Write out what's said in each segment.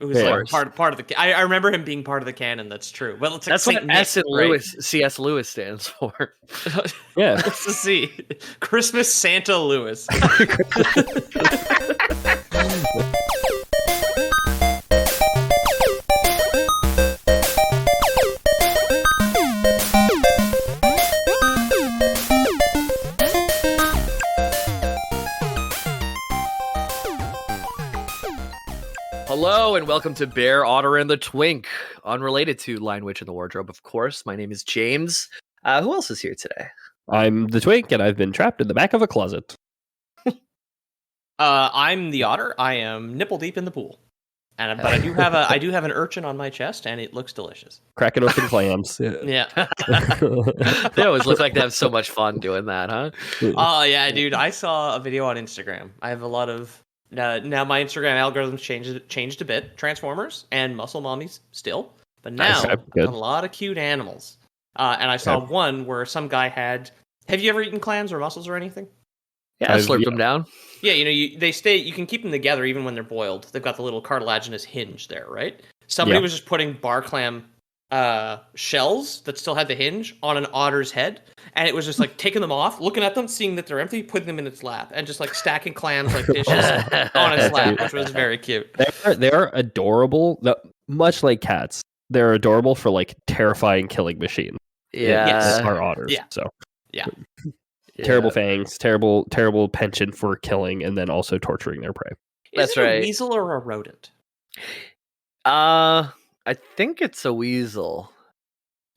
It was like part of the. I remember him being part of the canon. That's true. Well, it's like that's Saint what S Nick, and right? Lewis, C.S. Lewis stands for. Yeah. What's the C? Christmas Santa Lewis. Hello and welcome to Bear, Otter, and the Twink, unrelated to Lion Witch in the Wardrobe, of course. My name is James. Who else is here today? I'm the Twink, and I've been trapped in the back of a closet. I'm the Otter. I am nipple deep in the pool, but I do have an urchin on my chest, and it looks delicious. Cracking open clams. Yeah. They always look like they have so much fun doing that, huh? Oh yeah, dude! I saw a video on Instagram. I have a lot of now. My Instagram algorithms changed a bit. Transformers and muscle mommies still, but now a lot of cute animals. And I saw one where some guy had. Have you ever eaten clams or mussels or anything? Yeah, I slurped them down. Yeah, they stay. You can keep them together even when they're boiled. They've got the little cartilaginous hinge there, right? Somebody was just putting bar clam shells that still had the hinge on an otter's head, and it was just like taking them off, looking at them, seeing that they're empty, putting them in its lap, and just like stacking clams like dishes on its lap, which was very cute. They're adorable, much like cats. They're adorable for like terrifying killing machines. Yeah, yes. Are otters. Yeah. So yeah. Terrible fangs, terrible penchant for killing, and then also torturing their prey. Is it a weasel or a rodent? I think it's a weasel.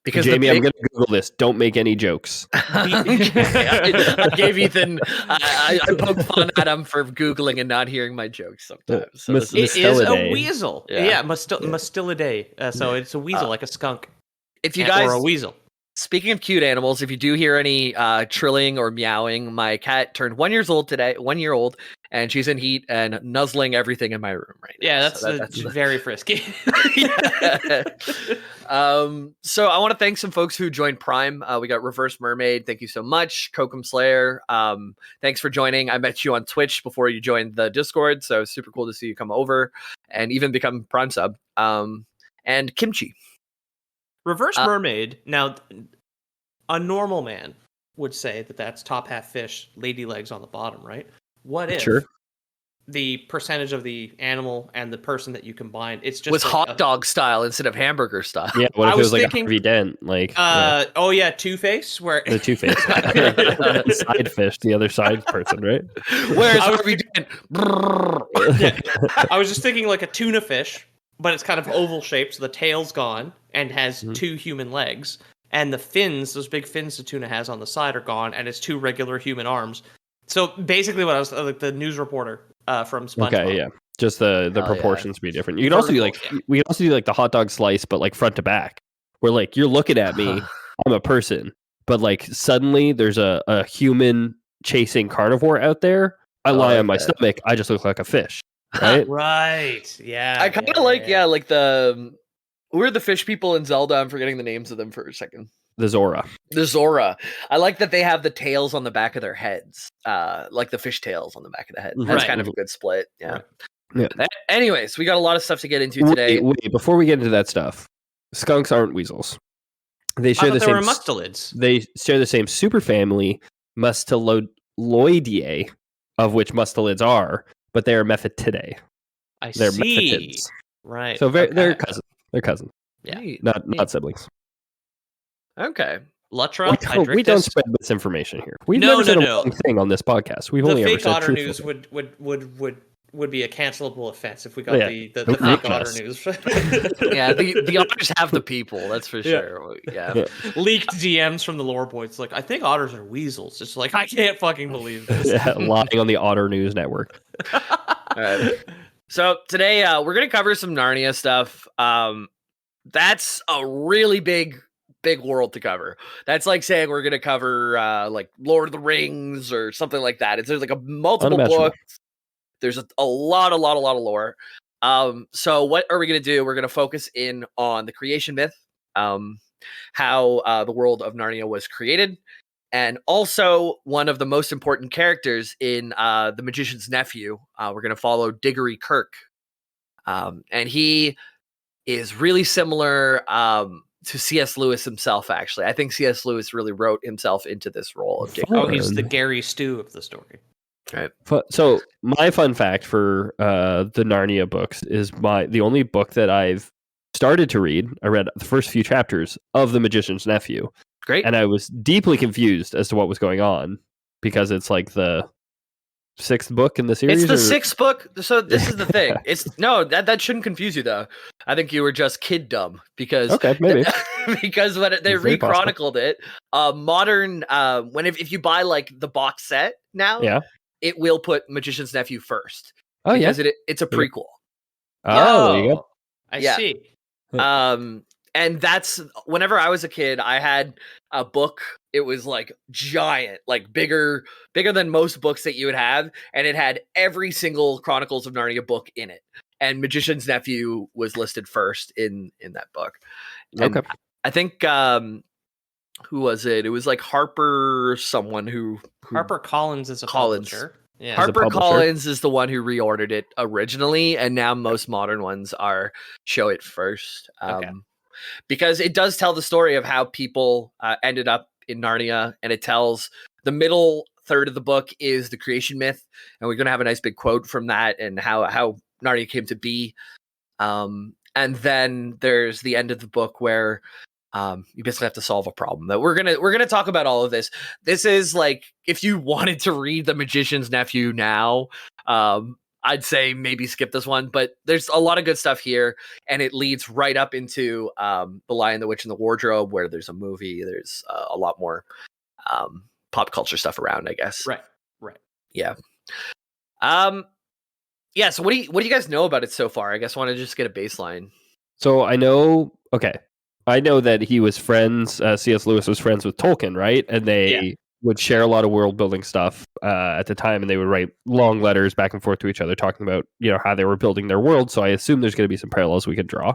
Because Jamie, I'm going to Google this. Don't make any jokes. I gave Ethan. I poked fun at him for Googling and not hearing my jokes sometimes. So it is a weasel. Yeah, Mustelidae. So it's a weasel, like a skunk. If you guys, or a weasel. Speaking of cute animals, if you do hear any trilling or meowing, my cat turned 1 year old today, 1 year old, and she's in heat and nuzzling everything in my room right now. Yeah, that's very frisky. So I want to thank some folks who joined Prime. We got Reverse Mermaid. Thank you so much. Kokum Slayer. Thanks for joining. I met you on Twitch before you joined the Discord, so super cool to see you come over and even become Prime sub. And Kimchi. Reverse Mermaid. Now, a normal man would say that that's top half fish, lady legs on the bottom, right? What if the percentage of the animal and the person that you combine, it's just was like hot dog style instead of hamburger style? Yeah, what if it was like a Harvey Dent? Like, Two-Face, where the Two-Face side fish, the other side person, right? Where's Harvey Dent? I was just thinking like a tuna fish, but it's kind of oval shaped, so the tail's gone and has two human legs, and the fins, those big fins the tuna has on the side, are gone, and it's two regular human arms. So basically, what I was like the news reporter from SpongeBob. Okay, yeah, just the proportions be different. You can also do we can also do like the hot dog slice, but like front to back, where like you're looking at me, I'm a person, but like suddenly there's a human chasing carnivore out there. I lie on my stomach. I just look like a fish. Right? Right. Yeah. I kind of like the who are the fish people in Zelda? I'm forgetting the names of them for a second. The Zora. I like that they have the tails on the back of their heads, like the fish tails on the back of the head. That's kind of a good split. Yeah. Yeah. Anyways, we got a lot of stuff to get into today. Wait, before we get into that stuff, skunks aren't weasels. They share the same. They were mustelids. They share the same superfamily, Musteloideae, of which mustelids are, but they are Mephitidae. They're Mephitids. Right. So they're cousins. They're cousins. Yeah. Not siblings. Okay. Lutra. We don't spread misinformation here. We've never said a wrong thing on this podcast. We've only ever said otter news would be a cancelable offense if we got the fake otter news. Yeah, the otters have the people, that's for sure. Yeah. Leaked DMs from the lore boys like, I think otters are weasels. It's like, I can't fucking believe this. Lying on the Otter News Network. All right. So today we're gonna cover some Narnia stuff. That's a really big world to cover. That's like saying we're gonna cover like Lord of the Rings or something like that. There's like a multiple books. There's a lot of lore. So what are we gonna do? We're gonna focus in on the creation myth, how the world of Narnia was created, and also one of the most important characters in The Magician's Nephew. We're gonna follow Diggory Kirk. and he is really similar to C.S. Lewis himself. Actually, I think C.S. Lewis really wrote himself into this role of Jacob. Oh, he's the Gary Stu of the story. Right. So my fun fact for the Narnia books is the only book that I've started to read. I read the first few chapters of The Magician's Nephew. Great. And I was deeply confused as to what was going on because it's like the 6th book in the series. It's the 6th book. So this is the thing. It's no, that shouldn't confuse you though. I think you were just kid dumb because okay, maybe because when they re-chronicled it, modern if you buy like the box set now, yeah, it will put Magician's Nephew first. Oh because it's a prequel. Oh, there you go. I see. And that's whenever I was a kid, I had a book. It was like giant, like bigger than most books that you would have. And it had every single Chronicles of Narnia book in it. And Magician's Nephew was listed first in that book. And okay. I think, who was it? It was like Harper, someone who Harper Collins is a publisher. Yeah. Harper Collins is the one who reordered it originally. And now most modern ones show it first. Okay. Because it does tell the story of how people ended up in Narnia, and it tells the middle third of the book is the creation myth, and we're going to have a nice big quote from that and how Narnia came to be. And then there's the end of the book where you basically have to solve a problem. That we're gonna talk about all of this. This is like if you wanted to read The Magician's Nephew now, I'd say maybe skip this one, but there's a lot of good stuff here, and it leads right up into The Lion, the Witch, and the Wardrobe, where there's a movie. There's a lot more pop culture stuff around, I guess. Right. Yeah. Yeah. So what do you guys know about it so far? I guess I want to just get a baseline. So I know that he was friends. C.S. Lewis was friends with Tolkien, right? And they would share a lot of world building stuff at the time, and they would write long letters back and forth to each other talking about how they were building their world. So I assume there's going to be some parallels we could draw.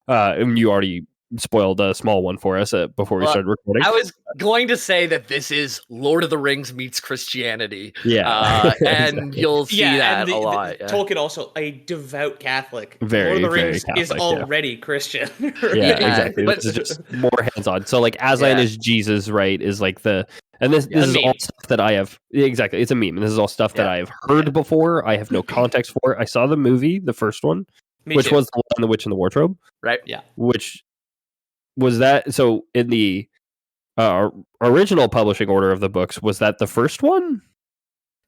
And you already spoiled a small one for us before we started recording. I was going to say that this is Lord of the Rings meets Christianity. Yeah, and exactly. you'll see that a lot. Tolkien also a devout Catholic. Very, Lord of the very Rings Catholic, is already Christian. Yeah, exactly. But it's just more hands-on. So like Aslan is Jesus, right? Is like this is all stuff that I have exactly. It's a meme, and this is all stuff that I have heard before. I have no context for. I saw the movie, the first one, which was The Lion, the Witch, and the Wardrobe, right? Yeah, which was that. So in the original publishing order of the books, was that the first one?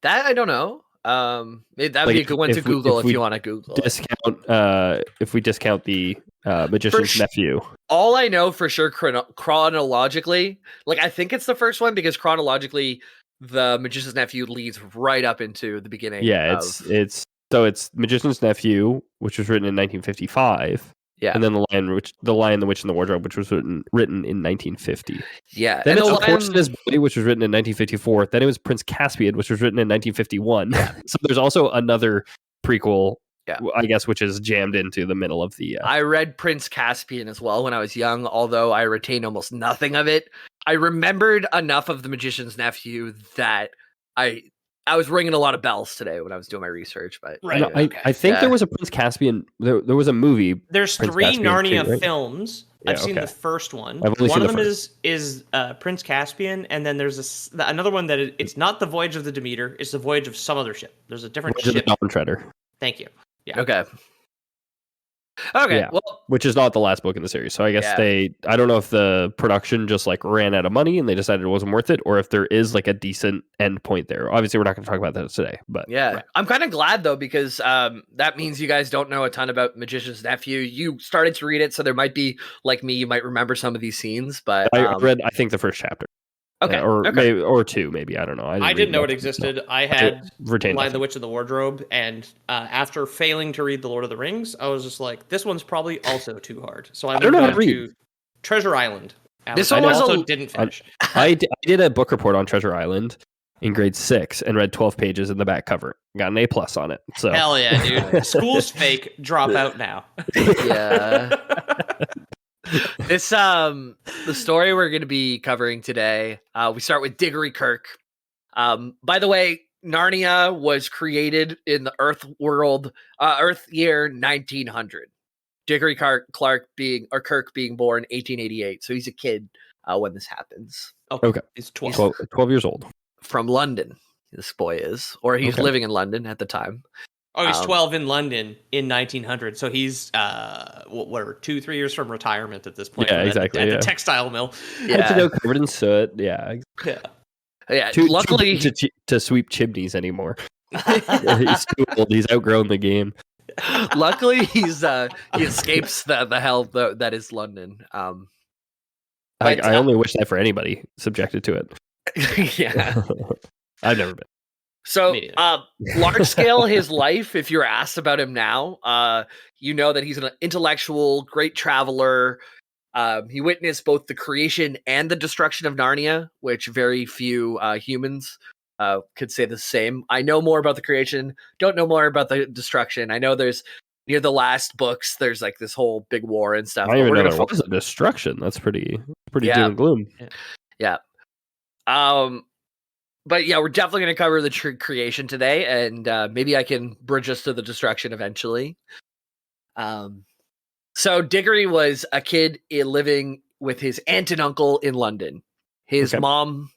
That I don't know. That'd be a good one to Google if you want to Google. If we discount the Magician's Nephew. All I know for sure chronologically, like I think it's the first one because chronologically, the Magician's Nephew leads right up into the beginning. Yeah, it's Magician's Nephew, which was written in 1955. Yeah, and then The Lion, the Witch, and the Wardrobe, which was written in 1950. Yeah, then it's A Horse and His Body, which was written in 1954. Then it was Prince Caspian, which was written in 1951. Yeah. So there's also another prequel, I guess, which is jammed into the middle of the. I read Prince Caspian as well when I was young, although I retained almost nothing of it. I remembered enough of The Magician's Nephew that I was ringing a lot of bells today when I was doing my research, but I think there was a Prince Caspian. There was a movie. There's Prince 3 Caspian Narnia too, right? films. I've seen the first one. I've only one seen of the them first. is Prince Caspian, and then there's another one that it's not the Voyage of the Demeter. It's the Voyage of some other ship. There's a different ship. The Dawn Treader. Thank you. Yeah. Okay. Yeah. Well, which is not the last book in the series. So I guess I don't know if the production just like ran out of money and they decided it wasn't worth it, or if there is like a decent end point there. Obviously, we're not going to talk about that today, but I'm kind of glad though, because that means you guys don't know a ton about Magician's Nephew. You started to read it, so there might be, like me, you might remember some of these scenes, but I read, I think, the first chapter. Okay. Maybe, or 2, maybe. I don't know. I didn't know it existed. I had retained Lion, the Witch, and the Wardrobe, and after failing to read The Lord of the Rings, I was just like, this one's probably also too hard. So I moved on to Treasure Island. This one also didn't finish. I did a book report on Treasure Island in grade 6 and read 12 pages in the back cover. Got an A+ on it. So hell yeah, dude. School's fake. Drop out now. Yeah. This the story we're going to be covering today. We start with Diggory Kirk. By the way, Narnia was created in the Earth year 1900. Diggory Clark Kirk being born 1888, so he's a kid when this happens. Okay. He's 12. 12 years old. From London, this boy is, or he's living in London at the time. Oh, he's 12 in London in 1900, so he's 2-3 years from retirement at this point. Yeah, exactly. At the textile mill. Yeah, covered in soot. Yeah. Luckily, to sweep chimneys anymore. He's too old. He's outgrown the game. Luckily, he escapes the hell that is London. I only wish that for anybody subjected to it. Yeah, I've never been. So, large scale, his life, if you're asked about him now, you know that he's an intellectual, great traveler. He witnessed both the creation and the destruction of Narnia, which very few humans could say the same. I know more about the creation, don't know more about the destruction. I know there's near the last books, there's like this whole big war and stuff. I didn't even know there was a destruction. That's pretty doom and gloom. Yeah. But yeah, we're definitely going to cover the creation today, and maybe I can bridge us to the destruction eventually. So Diggory was a kid living with his aunt and uncle in London. His mom,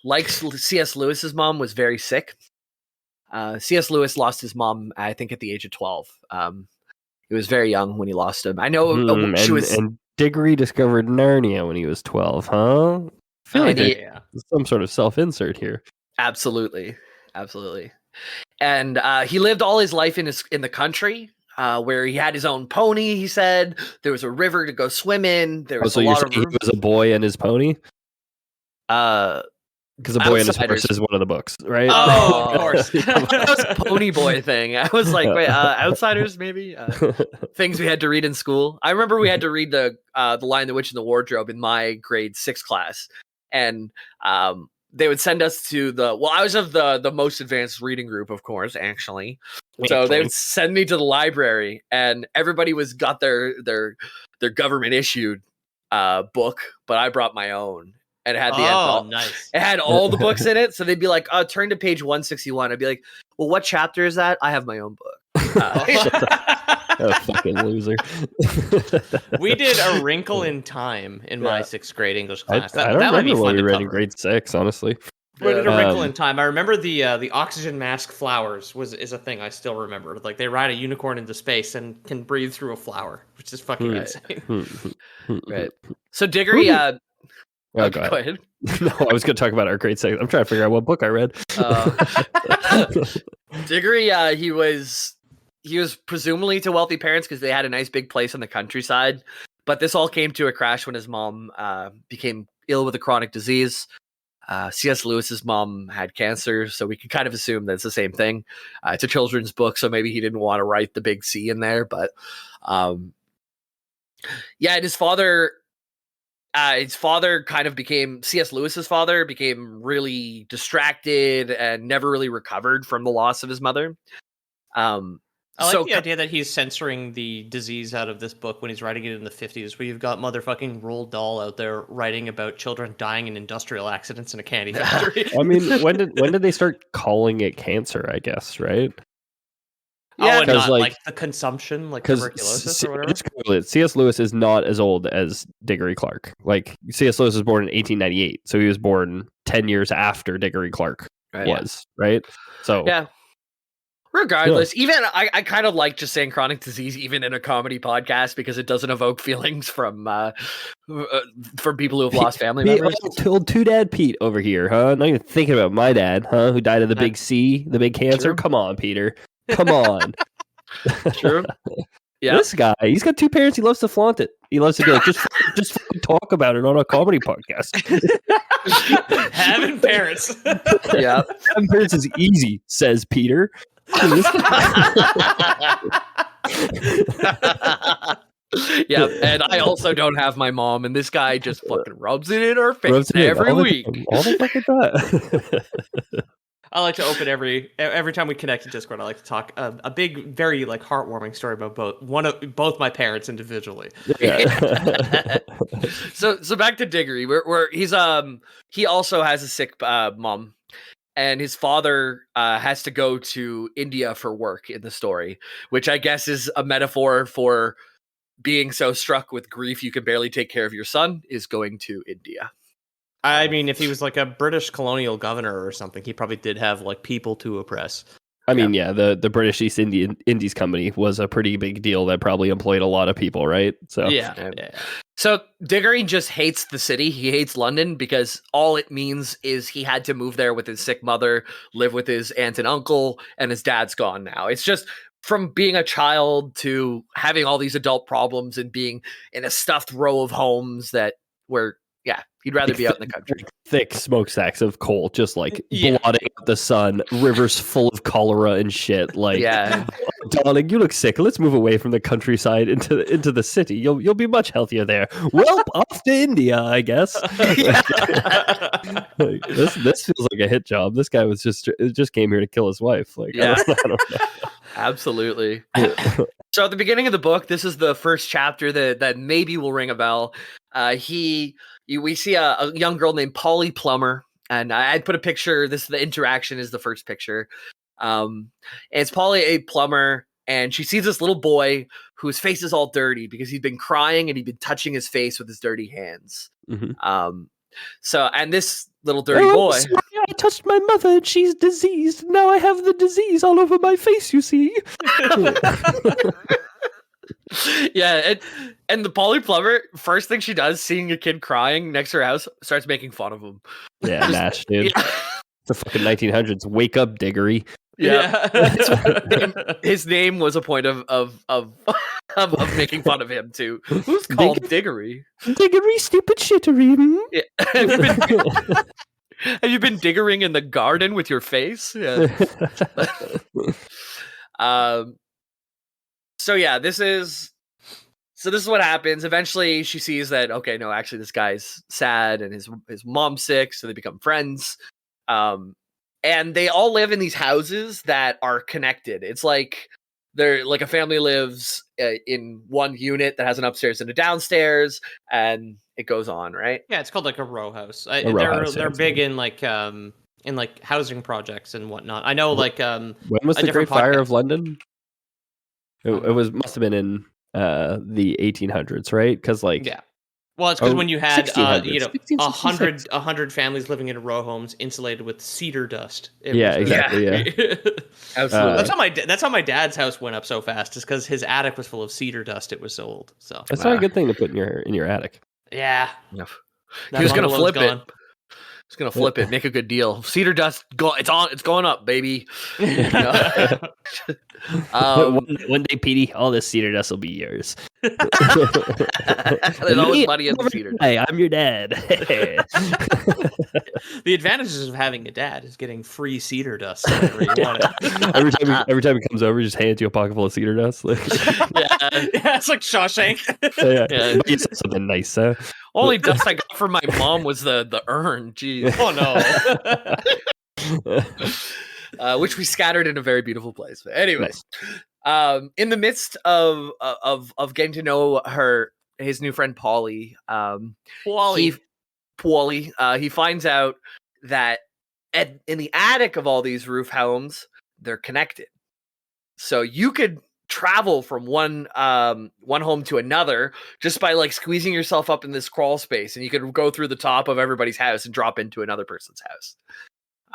like C.S. Lewis's mom, was very sick. C.S. Lewis lost his mom, I think, at the age of 12. He was very young when he lost him. I know she was... And Diggory discovered Narnia when he was 12, huh? I feel like there's some sort of self-insert here. Absolutely. And he lived all his life in the country, where he had his own pony. He said there was a river to go swim in. There was a lot of room. He was a boy and his pony. Because The Boy and His Horse is one of the books, right? Oh, of course. That was a pony boy thing. I was like, wait, Outsiders, maybe? Things we had to read in school. I remember we had to read the Lion, the Witch, and the Wardrobe in my grade 6 class. And they would send us to I was of the most advanced reading group, of course, actually. So they would send me to the library, and everybody got their government issued book, but I brought my own. And it had nice. It had all the books in it. So they'd be like, turn to page 161. I'd be like, well, what chapter is that? I have my own book. Fucking loser. We did A Wrinkle in Time in my 6th grade English class. I don't remember what we read in grade 6, honestly. We did A Wrinkle in Time. I remember the oxygen mask flowers is a thing I still remember. Like, they ride a unicorn into space and can breathe through a flower, which is fucking insane. Right. So Diggory... go ahead. No, I was going to talk about our grade 6. I'm trying to figure out what book I read. Diggory, he was presumably to wealthy parents because they had a nice big place in the countryside. But this all came to a crash when his mom became ill with a chronic disease. C.S. Lewis's mom had cancer, so we can kind of assume that it's the same thing. It's a children's book, so maybe he didn't want to write the big C in there. But and his father kind of C.S. Lewis's father became really distracted and never really recovered from the loss of his mother. I like the idea that he's censoring the disease out of this book when he's writing it in the 50s, where you've got motherfucking Roald Dahl out there writing about children dying in industrial accidents in a candy factory. I mean, when did they start calling it cancer, I guess, right? Yeah, and not like the consumption, like tuberculosis or whatever. C.S. Lewis is not as old as Diggory Clark. Like, C.S. Lewis was born in 1898, so he was born 10 years after Diggory Clark was, right? So yeah. Regardless, even I kind of like just saying chronic disease even in a comedy podcast because it doesn't evoke feelings from people who have lost family members. Old two dad Pete over here, huh? Not even thinking about my dad, huh? Who died of the big C, the big cancer. True. Come on, Peter. Come on. True. Yeah. This guy, he's got 2 parents. He loves to flaunt it. He loves to be like, just talk about it on a comedy podcast. Having parents. Yeah. Having parents is easy, says Peter. Yeah, and I also don't have my mom, and this guy just fucking rubs it in our face every week. All the fucking time. I like to open every time we connect in Discord. I like to talk a big, very like heartwarming story about both my parents individually. Yeah. So back to Diggory, where he's he also has a sick mom, and his father has to go to India for work in the story, which I guess is a metaphor for being so struck with grief you can barely take care of your son, is going to India. I mean, if he was like a British colonial governor or something, he probably did have like people to oppress. I mean, the British East Indies Company was a pretty big deal that probably employed a lot of people, right? So Yeah. So Diggory just hates the city. He hates London because all it means is he had to move there with his sick mother, live with his aunt and uncle, and his dad's gone now. It's just from being a child to having all these adult problems and being in a stuffed row of homes where he'd rather be out in the country. Thick smokestacks of coal, just like blotting out the sun, rivers full of cholera and shit. Like, darling, you look sick. Let's move away from the countryside into the city. You'll be much healthier there. Well, off to India, I guess. Like, this feels like a hit job. This guy was just came here to kill his wife. Like, I don't know. Absolutely. So at the beginning of the book, this is the first chapter that maybe will ring a bell. We see a young girl named Polly Plummer, and I'd put a picture. The interaction is the first picture. And it's Polly a plumber, and she sees this little boy whose face is all dirty because he'd been crying and he'd been touching his face with his dirty hands. Mm-hmm. And this little dirty boy. Sorry, I touched my mother and she's diseased. Now I have the disease all over my face, you see. Yeah, and the Polly Plumber, first thing she does, seeing a kid crying next to her house, starts making fun of him. Yeah, match, dude. Yeah. The fucking 1900s. Wake up, Diggory. Yeah. His name was a point of making fun of him too. Who's called Diggory? Diggory, stupid shittery. Yeah. Have you been diggering in the garden with your face? Yeah. So yeah, this is what happens. Eventually she sees that, okay, no, actually this guy's sad and his mom's sick, so they become friends. And they all live in these houses that are connected. It's like they're like a family lives in one unit that has an upstairs and a downstairs, and it goes on, right? Yeah, it's called like a row house. They're big in like housing projects and whatnot. I know like when was the Great Fire of London? It must have been in the 1800s, right? Because like well, it's because when you had 100 families living in row homes insulated with cedar dust. Exactly. Yeah, absolutely. That's how my dad's house went up so fast. Is because his attic was full of cedar dust. It was so old. So that's not a good thing to put in your attic. Yeah. He was gonna flip it. He's gonna flip it, make a good deal. Cedar dust, it's going up, baby. One day, Petey, all this cedar dust will be yours. There's always money in the cedar dust. Hey, I'm your dad. The advantages of having a dad is getting free cedar dust whenever you want it. every time he comes over, he just hands you a pocket full of cedar dust. Yeah, it's like Shawshank. You said something nice, huh? Only dust I got from my mom was the urn. Jeez. Oh no. Which we scattered in a very beautiful place. But anyways, in the midst of getting to know his new friend Polly, he finds out that in the attic of all these roof homes, they're connected. So you could travel from one home to another just by like squeezing yourself up in this crawl space, and you could go through the top of everybody's house and drop into another person's house.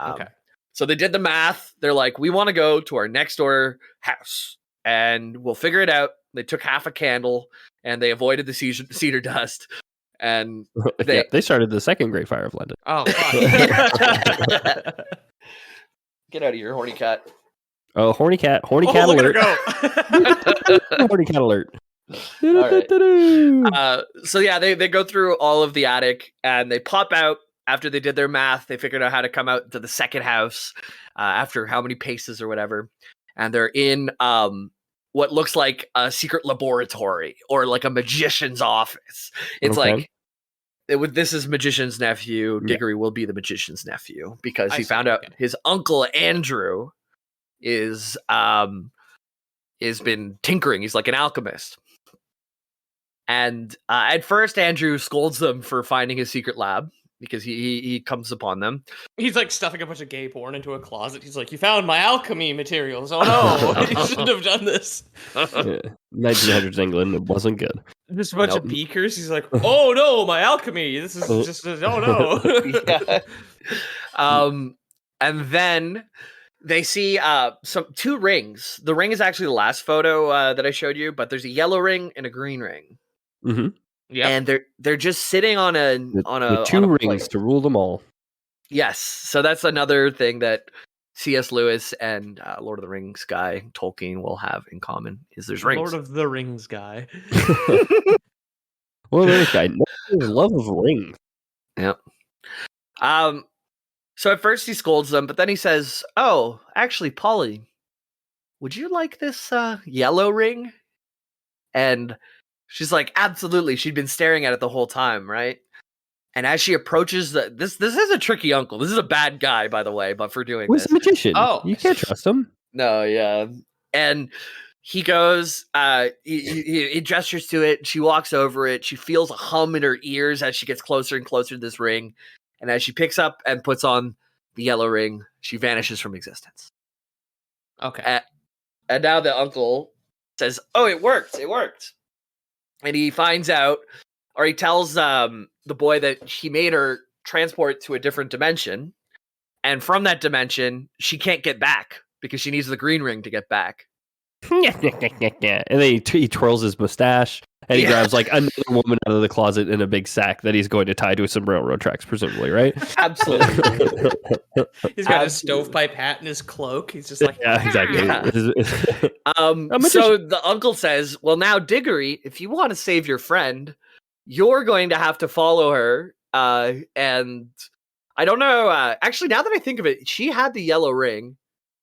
Okay. So they did the math. They're like, we want to go to our next door house and we'll figure it out. They took half a candle and they avoided the cedar dust. And they started the second Great Fire of London. Oh, fuck. Get out of here, horny cat. Oh, horny cat alert. Go. Horny cat alert. All right. So yeah, they go through all of the attic and they pop out. After they did their math, they figured out how to come out to the second house after how many paces or whatever. And they're in what looks like a secret laboratory or like a magician's office. It's like, this is magician's nephew. Diggory will be the magician's nephew because he found out his uncle Andrew is been tinkering. He's like an alchemist. And at first, Andrew scolds them for finding his secret lab. because he comes upon them. He's like stuffing a bunch of gay porn into a closet. He's like, "You found my alchemy materials. Oh no, you shouldn't have done this." 1900s England, it wasn't good. Just a bunch of beakers. He's like, "Oh no, my alchemy. This is just oh no." Yeah. And then they see two rings. The ring is actually the last photo that I showed you, but there's a yellow ring and a green ring. Mm-hmm. Yeah, and they're just sitting on a two rings to rule them all. Yes, so that's another thing that C.S. Lewis and Lord of the Rings guy Tolkien will have in common is there's rings. Lord of the Rings guy. Well, this guy, his love of rings. Yep. So at first he scolds them, but then he says, "Oh, actually, Polly, would you like this yellow ring?" And she's like, "Absolutely." She'd been staring at it the whole time, right? And as she approaches this is a tricky uncle. This is a bad guy, by the way, but for doing this. He's a magician. Oh, you can't trust him. No, yeah. And he goes, he gestures to it. She walks over it. She feels a hum in her ears as she gets closer and closer to this ring. And as she picks up and puts on the yellow ring, she vanishes from existence. Okay. And now the uncle says, "Oh, it worked. It worked." And he finds out, or he tells the boy that he made her transport to a different dimension. And from that dimension, she can't get back because she needs the green ring to get back. And then he twirls his mustache and he grabs like another woman out of the closet in a big sack that he's going to tie to some railroad tracks, presumably, right? Absolutely. He's got a stovepipe hat and his cloak. He's just like, yeah, exactly. Yeah. So the uncle says, "Well, now, Diggory, if you want to save your friend, you're going to have to follow her." And I don't know. Actually, now that I think of it, she had the yellow ring.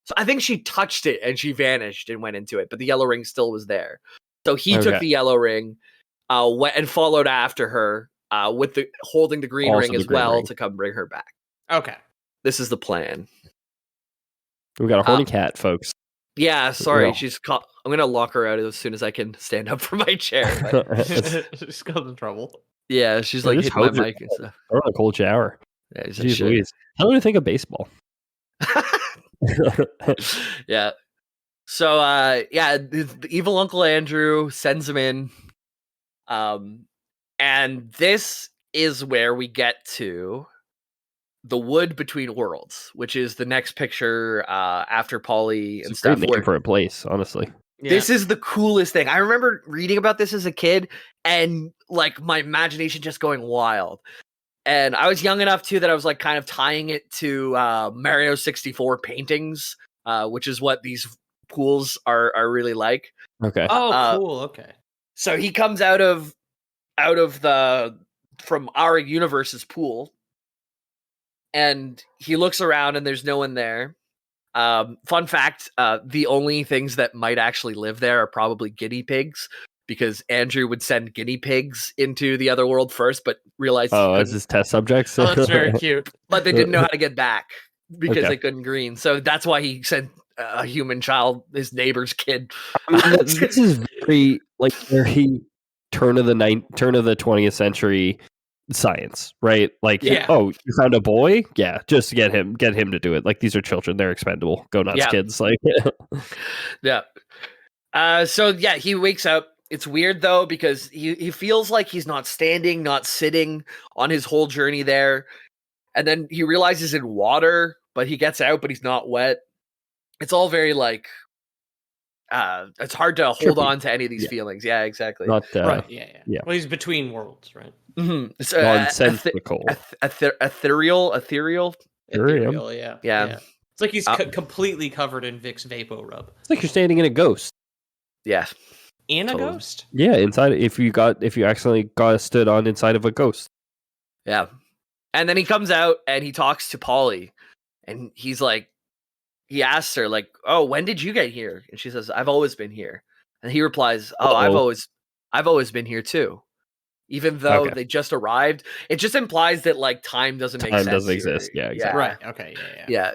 So I think she touched it and she vanished and went into it, but the yellow ring still was there. So he took the yellow ring, went and followed after her, with holding the green ring as well to come bring her back. Okay, this is the plan. We got a horny cat, folks. Yeah, sorry, she's caught. I'm gonna lock her out as soon as I can stand up from my chair. She's got in trouble. Yeah, she's like hitting my mic and stuff. Or a cold shower. Yeah, jeez Louise. How do you think of baseball? Yeah. So the evil Uncle Andrew sends him in. And this is where we get to the wood between worlds, which is the next picture after Polly and stuff. Great name for a place, honestly. Yeah. This is the coolest thing. I remember reading about this as a kid and like my imagination just going wild. And I was young enough too that I was like kind of tying it to Mario 64 paintings, which is what these pools are really like. Okay. Oh, cool. Okay. So he comes out of from our universe's pool, and he looks around and there's no one there. Fun fact: the only things that might actually live there are probably guinea pigs, because Andrew would send guinea pigs into the other world first, but realized as his test subjects. Oh, that's very cute. But they didn't know how to get back because they couldn't green. So that's why he sent a human child, his neighbor's kid. I mean, this is very very turn of the 20th century science, right? Like, oh, you found a boy? Yeah, just get him to do it. Like, these are children, they're expendable. Go nuts, kids. Like, yeah. So yeah, he wakes up. It's weird though, because he feels like he's not standing, not sitting on his whole journey there. And then he realizes in water, but he gets out, but he's not wet. It's all very like, it's hard to hold on to any of these feelings. Yeah, exactly. Not, right. Yeah. Well, he's between worlds, right? Mm-hmm. It's nonsensical. Ethereal. Yeah. It's like he's completely covered in Vicks Vapo Rub. It's like you're standing in a ghost. Yeah. In a ghost? Yeah, inside. If you accidentally stood on inside of a ghost. Yeah. And then he comes out and he talks to Polly, and he's like, he asks her like, "Oh, when did you get here?" And she says, "I've always been here." And he replies, "Oh, I've always been here too." Even though they just arrived, it just implies that like time doesn't make sense. Time doesn't exist. Yeah, exactly. Right. Okay. Yeah.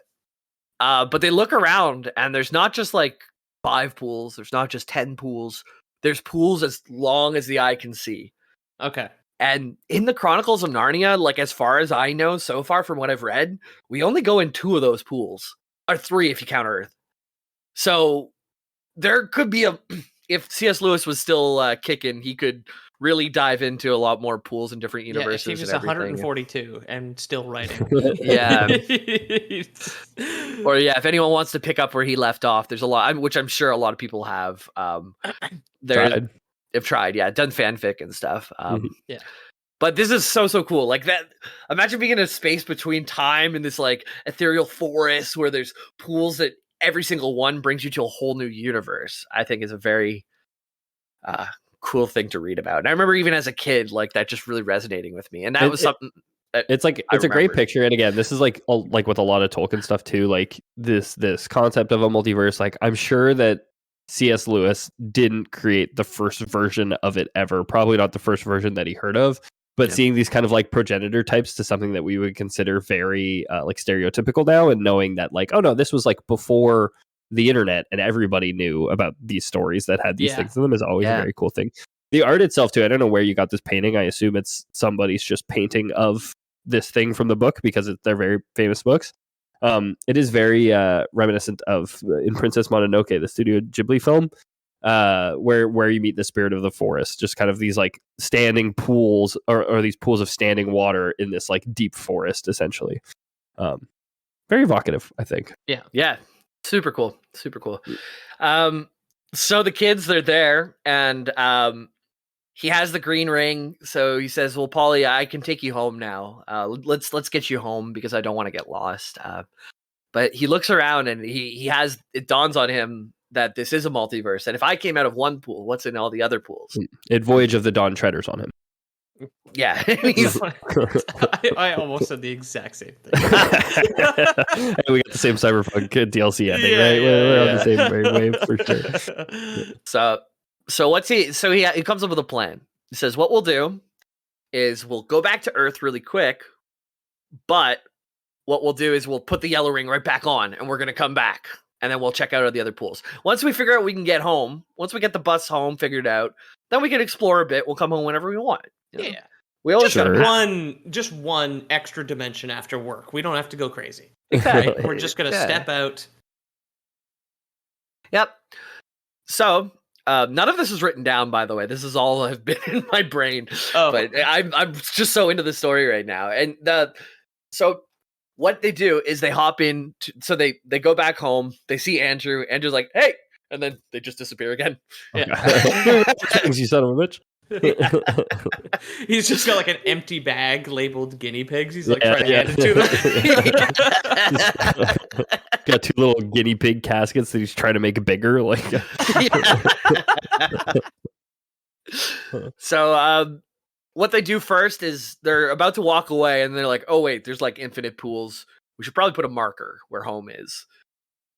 But they look around and there's not just like 5 pools. There's not just 10 pools. There's pools as long as the eye can see. Okay. And in the Chronicles of Narnia, like as far as I know so far from what I've read, we only go in 2 of those pools, or 3 if you count Earth. So there could be if C.S. Lewis was still kicking, he could really dive into a lot more pools in different universes. Yeah, if he was and 142 and still writing. Yeah. Or if anyone wants to pick up where he left off, there's a lot, which I'm sure a lot of people have. They've tried, done fanfic and stuff. Yeah. But this is so cool. Like that, imagine being in a space between time and this like ethereal forest where there's pools that every single one brings you to a whole new universe. I think is a very cool thing to read about. And I remember even as a kid, like that just really resonating with me. And that was something. It's a great picture. And again, this is like with a lot of Tolkien stuff too. Like this concept of a multiverse. Like I'm sure that C.S. Lewis didn't create the first version of it ever. Probably not the first version that he heard of. But seeing these kind of like progenitor types to something that we would consider very like stereotypical now, and knowing that like, oh no, this was like before the internet and everybody knew about these stories that had these things in them is always a very cool thing. The art itself too, I don't know where you got this painting. I assume it's somebody's just painting of this thing from the book because they're very famous books. It is very reminiscent of in Princess Mononoke, the Studio Ghibli film. Where you meet the spirit of the forest, just kind of these like standing pools or these pools of standing water in this like deep forest, essentially. Very evocative, I think. Yeah. Super cool. So the kids, they're there, and he has the green ring. So he says, well, Polly, I can take you home now. Let's get you home because I don't want to get lost. But he looks around and it dawns on him that this is a multiverse. And if I came out of one pool, what's in all the other pools? It Voyage of the Dawn treaders on him. Yeah. I almost said the exact same thing. And we got the same Cyberpunk DLC ending, right? We're on the same wave for sure. So he comes up with a plan. He says, what we'll do is we'll go back to Earth really quick, but what we'll do is we'll put the yellow ring right back on, and we're going to come back. And then we'll check out the other pools. Once we figure out we can get home, once we get the bus home figured out, then we can explore a bit. We'll come home whenever we want. You know? Yeah. We always just one extra dimension after work. We don't have to go crazy. Exactly. We're just going to step out. Yep. So none of this is written down, by the way. This is all have been in my brain. Oh. But I'm just so into the story right now. And so what they do is they hop in. So they go back home. They see Andrew. Andrew's like, hey. And then they just disappear again. Okay. Yeah. You son of a bitch. He's just got like an empty bag labeled guinea pigs. He's like trying to hand it to them. Got 2 little guinea pig caskets that he's trying to make bigger. Like, So what they do first is they're about to walk away, and they're like, oh wait, there's like infinite pools. We should probably put a marker where home is.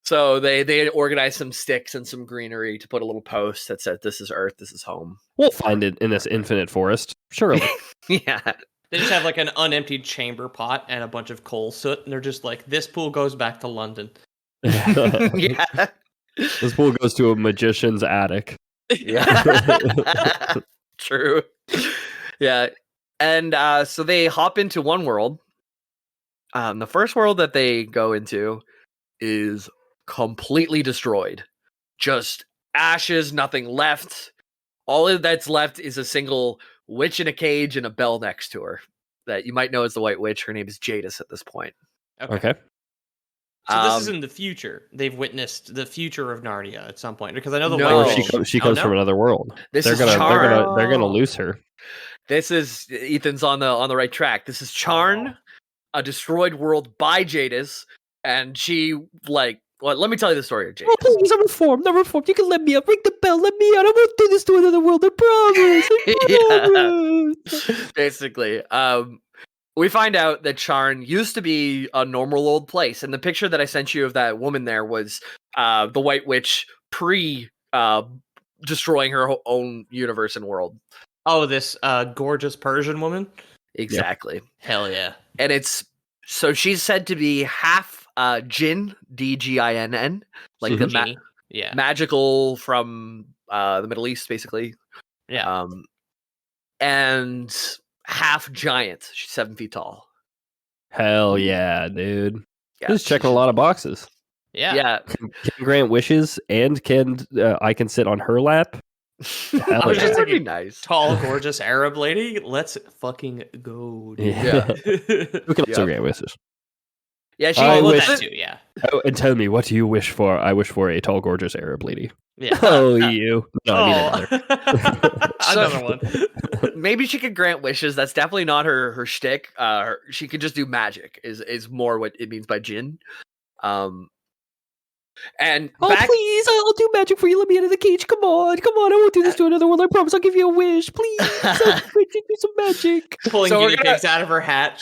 So they organize some sticks and some greenery to put a little post that says, this is Earth, this is home. We'll find it in this infinite forest. Surely. Yeah. They just have like an unemptied chamber pot and a bunch of coal soot, and they're just like, this pool goes back to London. Yeah. This pool goes to a magician's attic. Yeah. True. Yeah. And so they hop into one world. The first world that they go into is completely destroyed. Just ashes, nothing left. All that's left is a single witch in a cage and a bell next to her that you might know as the White Witch. Her name is Jadis at this point. Okay. So this is in the future. They've witnessed the future of Narnia at some point, because I know the White Witch. She comes from another world. They're gonna lose her. This is Ethan's on the right track. This is Charn, a destroyed world by Jadis, and she let me tell you the story of Jadis. Oh, please, I'm reformed. You can let me out. Ring the bell. Let me out. I won't do this to another world. I promise. Basically, we find out that Charn used to be a normal old place, and the picture that I sent you of that woman there was the White Witch destroying her own universe and world. Oh, this gorgeous Persian woman? Exactly. Yep. Hell yeah. And so she's said to be half Jinn, Dginn, like the magical from the Middle East, basically. Yeah. And half giant. She's 7 feet tall. Hell yeah, dude. Yeah, Just checking a lot of boxes. Yeah. Can grant wishes and I can sit on her lap. I was just that would be thinking, nice. tall, gorgeous Arab lady. Let's fucking go, dude. Yeah. Who can also grant wishes? Yeah, I wish that too, yeah. Oh, and tell me, what do you wish for? I wish for a tall, gorgeous Arab lady. Yeah. Oh, you. No, I mean another. Another one. Maybe she could grant wishes. That's definitely not her shtick. She could just do magic. Is more what it means by jinn. And please, I'll do magic for you. Let me out of the cage. Come on, I won't do this to another one. I promise I'll give you a wish. Please, I'll do some magic. Pulling guinea pigs out of her hat.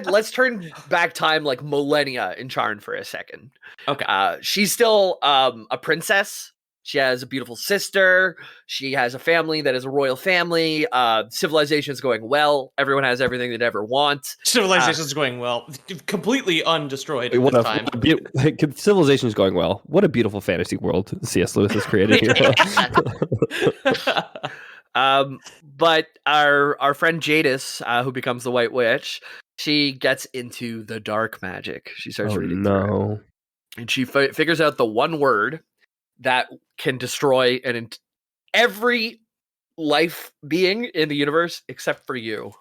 Let's turn back time like millennia in Charn for a second. Okay. She's still a princess. She has a beautiful sister. She has a family that is a royal family. Civilization is going well. Everyone has everything they'd ever want. Civilization is going well. Completely undestroyed at this time. Civilization is going well. What a beautiful fantasy world C.S. Lewis has created here. But our friend Jadis, who becomes the White Witch, she gets into the dark magic. She starts reading through it. And she figures out the one word that can destroy every life being in the universe except for you.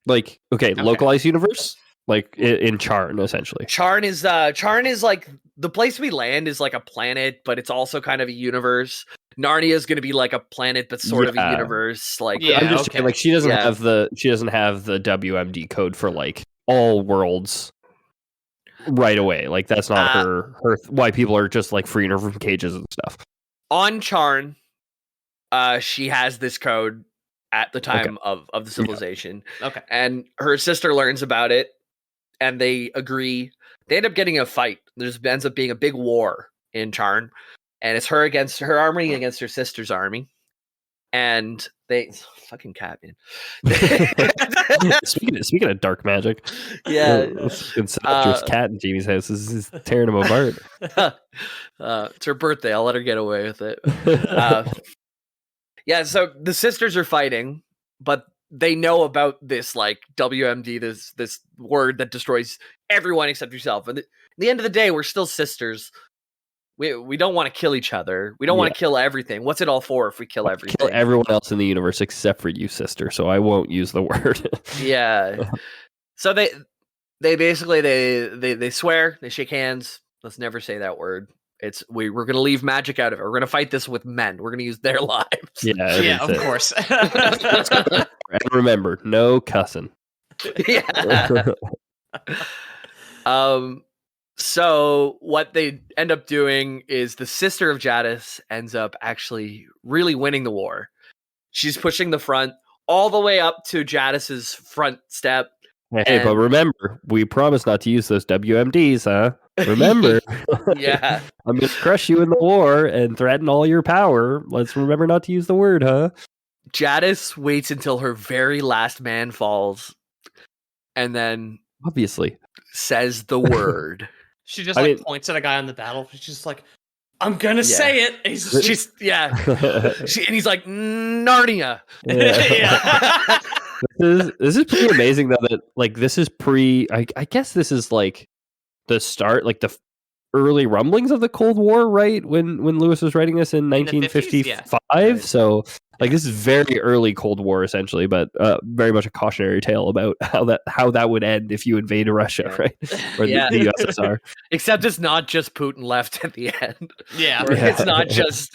Like, okay. Localized universe, like in Charn, essentially. Charn is like the place we land is like a planet, but it's also kind of a universe. Narnia is going to be like a planet, but sort of a universe. Like, I'm just saying, like she doesn't have the WMD code for like all worlds right away. Like that's not her why people are just like freeing her from cages and stuff. On Charn, she has this code at the time of the civilization. Yeah. Okay. And her sister learns about it and they agree. They end up getting a fight. Ends up being a big war in Charn. And it's her against her army against her sister's army. And fucking cat, man. Speaking of dark magic, incestuous cat in Jamie's house is tearing him apart. It's her birthday. I'll let her get away with it. So the sisters are fighting, but they know about this like WMD, this word that destroys everyone except yourself. And at the end of the day, we're still sisters. We don't want to kill each other. We don't want to kill everything. What's it all for if we kill everything? Kill everyone else in the universe except for you, sister. So I won't use the word. Yeah. So they basically they swear, they shake hands. Let's never say that word. We're going to leave magic out of it. We're going to fight this with men. We're going to use their lives. Yeah, of course. And remember, no cussing. Yeah. So what they end up doing is the sister of Jadis ends up actually really winning the war. She's pushing the front all the way up to Jadis's front step. Hey, but remember, we promised not to use those WMDs, huh? Remember. Yeah. I'm going to crush you in the war and threaten all your power. Let's remember not to use the word, huh? Jadis waits until her very last man falls and then obviously says the word. She just points at a guy on the battlefield. She's just like, I'm gonna say it. And he's and he's like, Narnia. Yeah. This is pretty amazing though. That like this is I guess this is like the start, like the early rumblings of the Cold War, right? When Lewis was writing this in 1955. Yeah. So like this is very early Cold War essentially, but very much a cautionary tale about how that would end if you invade Russia, right? Or the USSR. Except it's not just Putin left at the end. Yeah. It's not just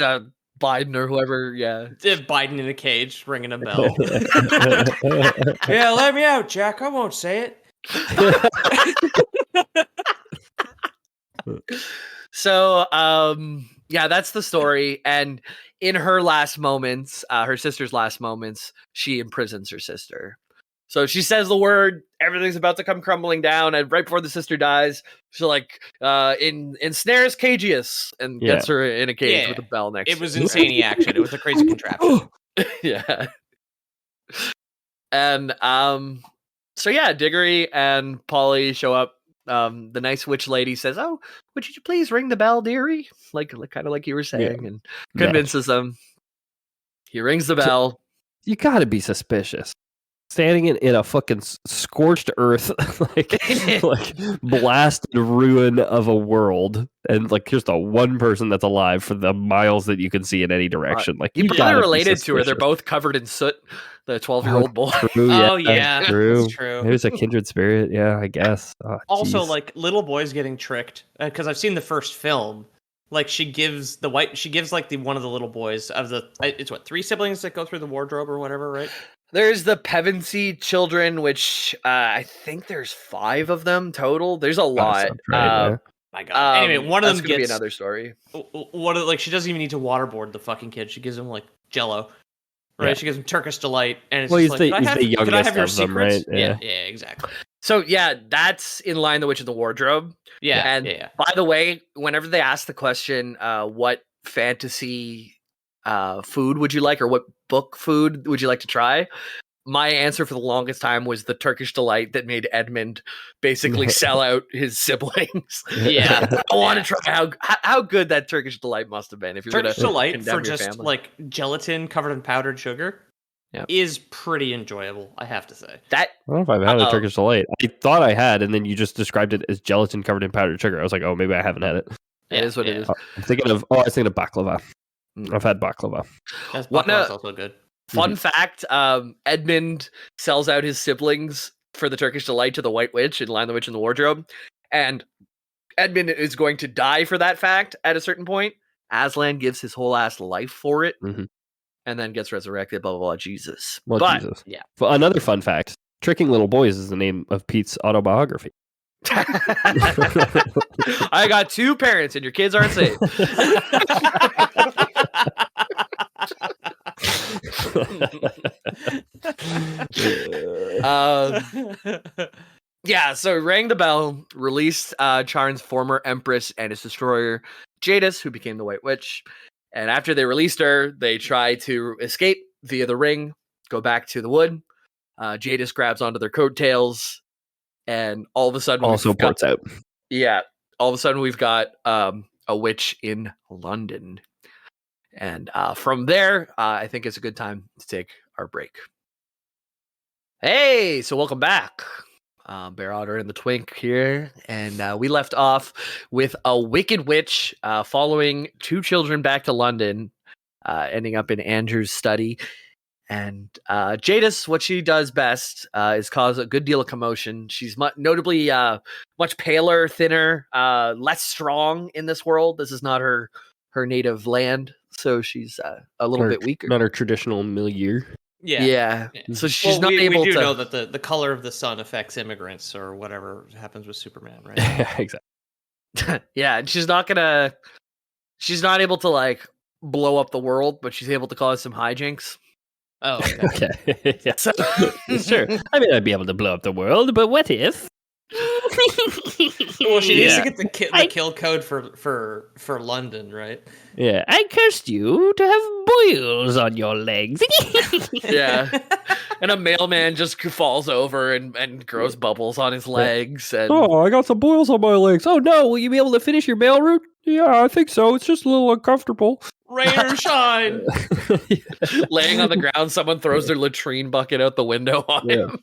Biden or whoever. Yeah. Biden in a cage ringing a bell. Yeah, let me out, Jack. I won't say it. So, that's the story. And in her last moments, her sister's last moments, she imprisons her sister. So she says the word, everything's about to come crumbling down, and right before the sister dies, she ensnares Cagius and gets her in a cage with a bell next to her. It was insane action. It was a crazy contraption. Yeah. And Diggory and Polly show up. The nice witch lady says, "Oh, would you please ring the bell, dearie?" Like kind of like you were saying, and convinces them. He rings the bell. you got to be suspicious. Standing in a fucking scorched earth, like blasted ruin of a world, and like here's the one person that's alive for the miles that you can see in any direction. Like you probably related to her. They're both covered in soot. The 12-year-old boy. True, True. That's true. There's a kindred spirit. Yeah, I guess. Oh, also, like little boys getting tricked because I've seen the first film. Like she gives like one of the little boys of it's 3 siblings that go through the wardrobe or whatever, right? There's the Pevensey children, which I think there's 5 of them total. There's a lot. Right, my God. Anyway, one of them gets be another story. She doesn't even need to waterboard the fucking kid. She gives him like Jello, right? Yeah. She gives him Turkish delight, and it's he's like, the can I have your of them, secrets? right? Yeah, exactly. So yeah, that's in line the Witch in the Wardrobe. Yeah, and by the way, whenever they ask the question, what fantasy food would you like, or what book food would you like to try? My answer for the longest time was the Turkish delight that made Edmund basically sell out his siblings. Yeah, I want to try how good that Turkish delight must have been. If you're Turkish delight for just family. Like gelatin covered in powdered sugar. Is pretty enjoyable, I have to say. I don't know if I've had a Turkish delight. I thought I had, and then you just described it as gelatin covered in powdered sugar. I was like, oh, maybe I haven't had it. It is what it is. I was thinking of baklava. I've had baklava. Baklava's also good. Fun fact, Edmund sells out his siblings for the Turkish delight to the White Witch in Lion the Witch in the Wardrobe. And Edmund is going to die for that fact at a certain point. Aslan gives his whole ass life for it. Mm-hmm. And then gets resurrected, blah, blah, blah, Jesus. Well, Jesus. Yeah. Well, another fun fact, Tricking Little Boys is the name of Pete's autobiography. I got 2 parents and your kids aren't safe. Yeah, so rang the bell, released Charn's former empress and his destroyer, Jadis, who became the White Witch. And after they released her, they try to escape via the ring, go back to the wood. Jadis grabs onto their coattails, and all of a sudden... Also ports out. Yeah, all of a sudden we've got a witch in London. And from there, I think it's a good time to take our break. Hey, so welcome back. Bear Otter and the Twink here, and we left off with a wicked witch following 2 children back to London, ending up in Andrew's study. And Jadis, what she does best is cause a good deal of commotion. She's notably much paler, thinner, less strong in this world. This is not her native land, so she's a little bit weaker. Not her traditional milieu. Yeah. So she's not able to... We do know that the color of the sun affects immigrants or whatever happens with Superman, right? Exactly. Yeah, and she's not able to like blow up the world, but she's able to cause some hijinks. Oh, okay. Yeah. Sure. I mean, I'd be able to blow up the world, but what if? Well, she needs to get the kill code for London, right? Yeah, I cursed you to have boils on your legs. Yeah, and a mailman just falls over and grows bubbles on his legs. And... Oh, I got some boils on my legs. Oh no, will you be able to finish your mail route? Yeah, I think so. It's just a little uncomfortable. Rain or shine. Laying on the ground, someone throws their latrine bucket out the window on him.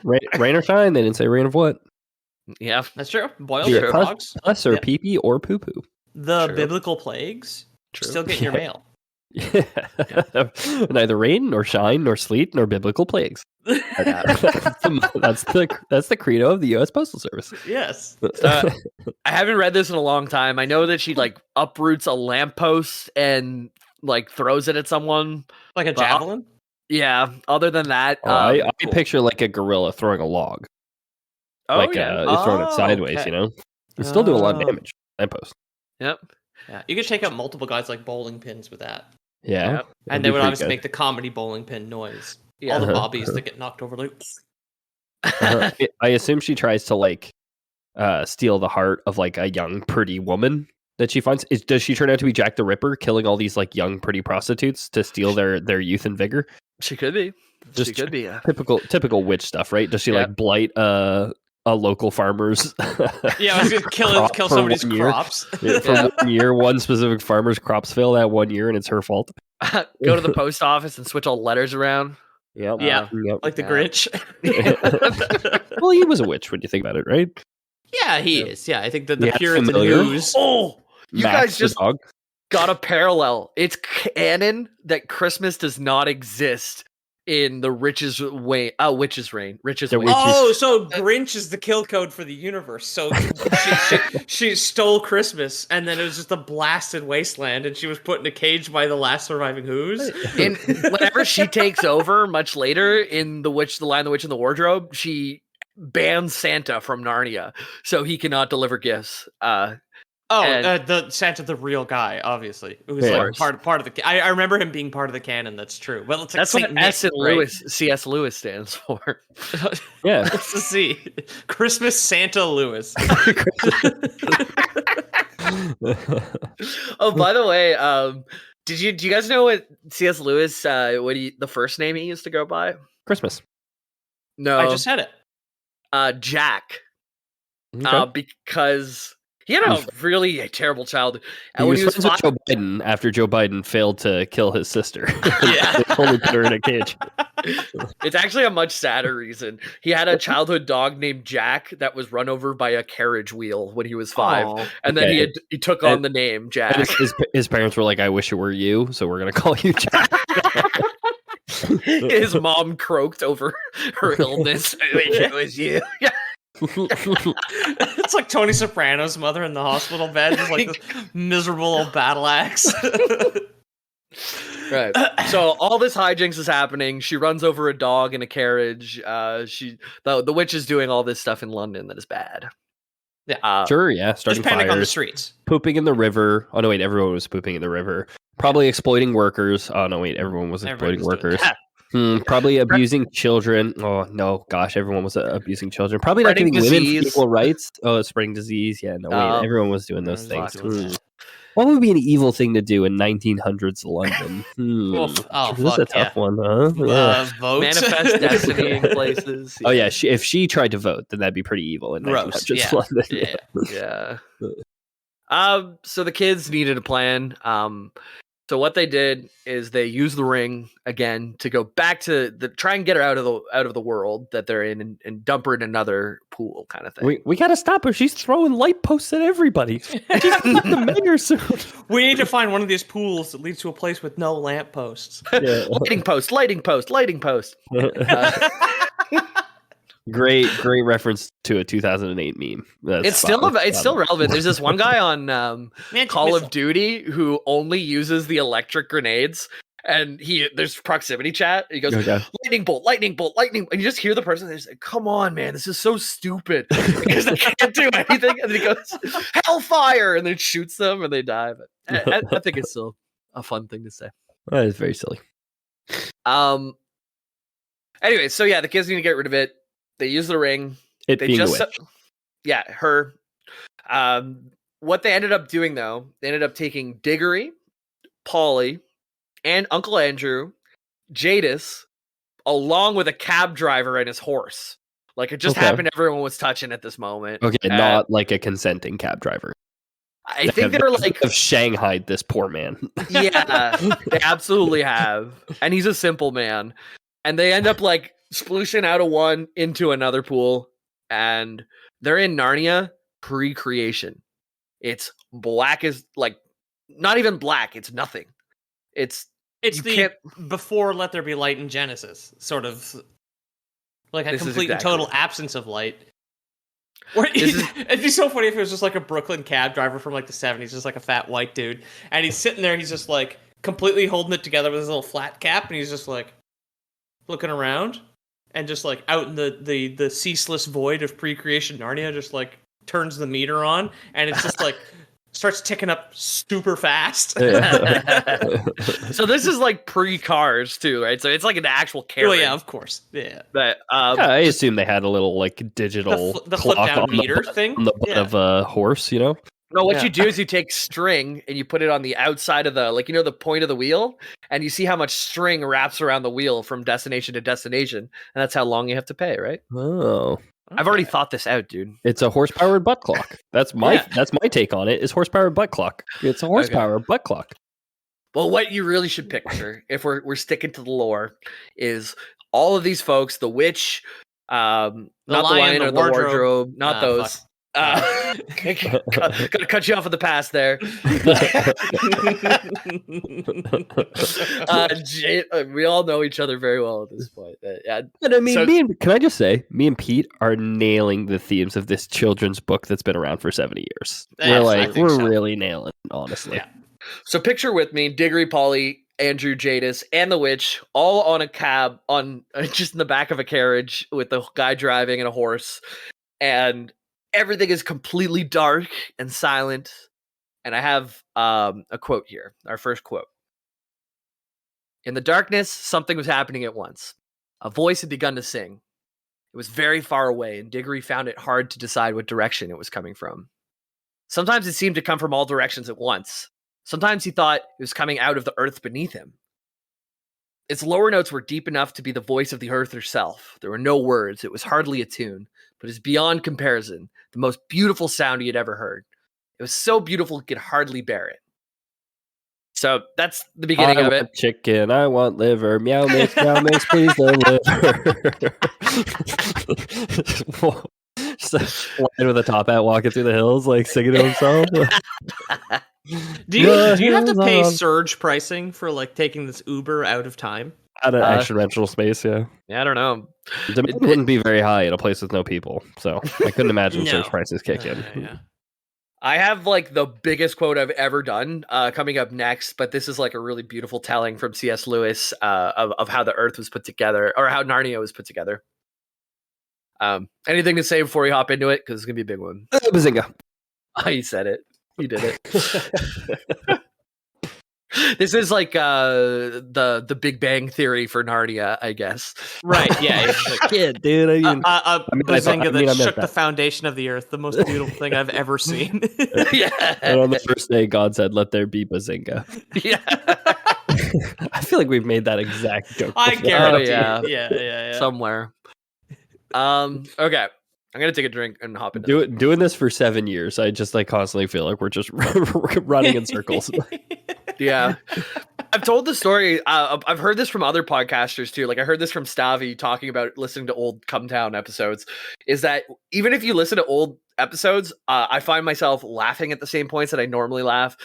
Rain or shine? They didn't say rain of what? Yeah, that's true. Boils or frogs. Pus or pee-pee or poo-poo. The biblical plagues. Still get your mail. Yeah. Neither rain nor shine nor sleet nor biblical plagues. That's the credo of the U.S. Postal Service. Yes. I haven't read this in a long time. I know that she like uproots a lamppost and like throws it at someone like a javelin. Yeah. Other than that, I picture like a gorilla throwing a log. Oh, throwing it sideways. Okay. You know, it's still doing a lot of damage. Lamppost. Yep. Yeah, you could take out multiple guys like bowling pins with that. Yeah, yep. And they would obviously make the comedy bowling pin noise. Yeah. All the bobbies that get knocked over, like. I assume she tries to like steal the heart of like a young, pretty woman that she finds. Does she turn out to be Jack the Ripper, killing all these like young, pretty prostitutes to steal their youth and vigor? She could be. Just typical witch stuff, right? Does she like blight local farmer's. Yeah, I was gonna kill somebody's crops. For 1 year, one specific farmer's crops fail that 1 year, and it's her fault. Go to the post office and switch all the letters around. Yep. Yeah, Yep. like the Grinch. Well, he was a witch when you think about it, right? Yeah, he is. Yeah, I think the Yeah, Puritan familiar. news. Oh, you Max guys the just dog. got a parallel. It's canon that Christmas does not exist in the witch's reign. Witch's reign. Oh, so Grinch is the kill code for the universe. So she stole Christmas, and then it was just a blasted wasteland, and she was put in a cage by the last surviving Who's. And whenever she takes over, much later in The Lion, the Witch, and the Wardrobe, she bans Santa from Narnia, so he cannot deliver gifts. The Santa, the real guy, obviously. It was like part of the. I remember him being part of the canon. That's true. Well, it's like that's Saint what S and Nick, Lewis, C.S. Lewis stands for. Yeah. What's the C? Christmas Santa Lewis. Oh, by the way, do you guys know what C.S. Lewis? The first name he used to go by? Christmas. No, I just said it. Jack. Okay. Because he had a really terrible childhood. He was friends with Joe Biden after Joe Biden failed to kill his sister. Yeah. They totally put her in a cage. It's actually a much sadder reason. He had a childhood dog named Jack that was run over by a carriage wheel when he was 5. Aww. And then he took on the name Jack. His parents were like, I wish it were you, so we're going to call you Jack. His mom croaked over her illness. I wish it was you. It's like Tony Soprano's mother in the hospital bed, just like this miserable old battle axe. Right. So all this hijinks is happening. She runs over a dog in a carriage. The witch is doing all this stuff in London that is bad. Yeah. Sure, yeah. Starting just panic fires, on the streets. pooping in the river. Oh no, wait, everyone was pooping in the river. Probably exploiting workers. Oh no, wait, everyone was exploiting workers. Probably abusing children. Oh no, gosh, everyone was abusing children. Probably Spreading not giving disease. women equal rights. Oh, spreading disease. Yeah, no, wait, everyone was doing those things. That. What would be an evil thing to do in 1900s London? This is a tough one, huh? Vote. Manifest destiny in places. Oh yeah, if she tried to vote, then that'd be pretty evil in 1900s London. Yeah. So the kids needed a plan. So what they did is they used the ring again to go back to try and get her out of the world that they're in and dump her in another pool kind of thing. We gotta stop her. She's throwing light posts at everybody. She's the mayor soon. We need to find one of these pools that leads to a place with no lampposts. Yeah. Lighting post. Great reference to a 2008 meme. It's still relevant. There's this one guy on Call of Duty who only uses the electric grenades, and there's proximity chat. He goes, lightning bolt, and you just hear the person. They're like, "Come on, man, this is so stupid," because they can't do anything. And then he goes, "Hellfire," and then shoots them, and they die. But I think it's still a fun thing to say. That is very silly. Anyway, so yeah, the kids need to get rid of it. They use the ring. It being a witch. Yeah, her. What they ended up doing, though, they ended up taking Diggory, Polly, and Uncle Andrew, Jadis, along with a cab driver and his horse. Like, it just happened everyone was touching at this moment. Okay, not like a consenting cab driver. I think they're like... have shanghaied this poor man. Yeah, they absolutely have. And he's a simple man. And they end up, like, splooshing out of one into another pool, and they're in Narnia pre-creation. It's black as like not even black. It's nothing. It's before Let There Be Light in Genesis, sort of like a complete and total absence of light. It'd be so funny if it was just like a Brooklyn cab driver from like the 70s, just like a fat white dude, and he's sitting there, he's just like completely holding it together with his little flat cap, and he's just like looking around. And just like out in the ceaseless void of pre-creation Narnia, just like turns the meter on, and it's just like starts ticking up super fast. So this is like pre-cars too, right? So it's like an actual carriage. Oh yeah, of course. Yeah. But I assume they had a little like digital the flip down meter thing on the butt of a horse, you know. No, what you do is you take string and you put it on the outside of the point of the wheel, and you see how much string wraps around the wheel from destination to destination, and that's how long you have to pay, right? Oh, I've already thought this out, dude. It's a horse-powered butt clock. That's my take on it. Is horse-powered butt clock. It's a horsepower butt clock. Well, what you really should picture, if we're sticking to the lore, is all of these folks: the witch, not the lion or the wardrobe, not those. Gotta cut you off at the pass there. We all know each other very well at this point. But I mean, can I just say, me and Pete are nailing the themes of this children's book that's been around for 70 years. We're really nailing it, honestly. Yeah. So picture with me, Diggory, Polly, Andrew, Jadis, and the witch, all on a cab, just in the back of a carriage with the guy driving and a horse, and everything is completely dark and silent. And I have a quote here, our first quote. In the darkness, something was happening at once. A voice had begun to sing. It was very far away, and Diggory found it hard to decide what direction it was coming from. Sometimes it seemed to come from all directions at once. Sometimes he thought it was coming out of the earth beneath him. Its lower notes were deep enough to be the voice of the earth herself. There were no words. It was hardly a tune, but it's beyond comparison the most beautiful sound he had ever heard. It was so beautiful he could hardly bear it. So that's the beginning of it. Chicken, I want liver. Meow mix, please deliver. Just flying with a top hat, walking through the hills, like singing to himself. Do you have to pay surge pricing for like taking this Uber out of time? Out of exponential space, yeah. Yeah, I don't know. Demand wouldn't be very high in a place with no people, so I couldn't imagine surge prices kick in. Yeah. I have like the biggest quote I've ever done coming up next, but this is like a really beautiful telling from C.S. Lewis of how the Earth was put together, or how Narnia was put together. Anything to say before we hop into it? Because it's gonna be a big one. Bazinga! Oh, you said it. You did it. This is like the Big Bang Theory for Narnia, I guess. Right? Yeah. Kid, dude. Bazinga that shook the foundation of the earth. The most beautiful thing I've ever seen. Yeah. And on the first day, God said, "Let there be Bazinga." Yeah. I feel like we've made that exact joke. I guarantee. Yeah. Yeah. Somewhere. Okay. I'm gonna take a drink and hop into it. Doing this for 7 years, I just like constantly feel like we're just running in circles. Yeah, I've told the story. I've heard this from other podcasters too. Like I heard this from Stavi talking about listening to old Come Town episodes. Is that even if you listen to old episodes, I find myself laughing at the same points that I normally laugh,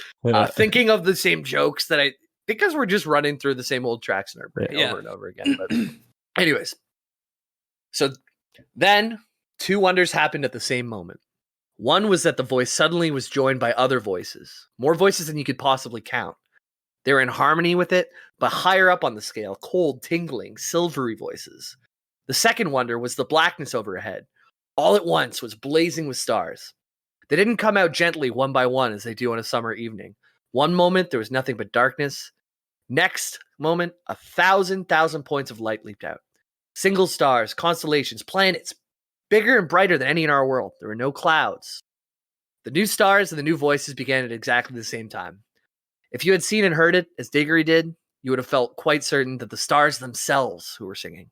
thinking of the same jokes because we're just running through the same old tracks in our brain over and over again. But anyways, so then 2 wonders happened at the same moment. One was that the voice suddenly was joined by other voices, more voices than you could possibly count. They were in harmony with it, but higher up on the scale, cold, tingling, silvery voices. The second wonder was the blackness overhead. All at once was blazing with stars. They didn't come out gently one by one as they do on a summer evening. One moment, there was nothing but darkness. Next moment, 1,000 points of light leaped out. Single stars, constellations, planets, bigger and brighter than any in our world. There were no clouds. The new stars and the new voices began at exactly the same time. If you had seen and heard it, as Diggory did, you would have felt quite certain that the stars themselves who were singing,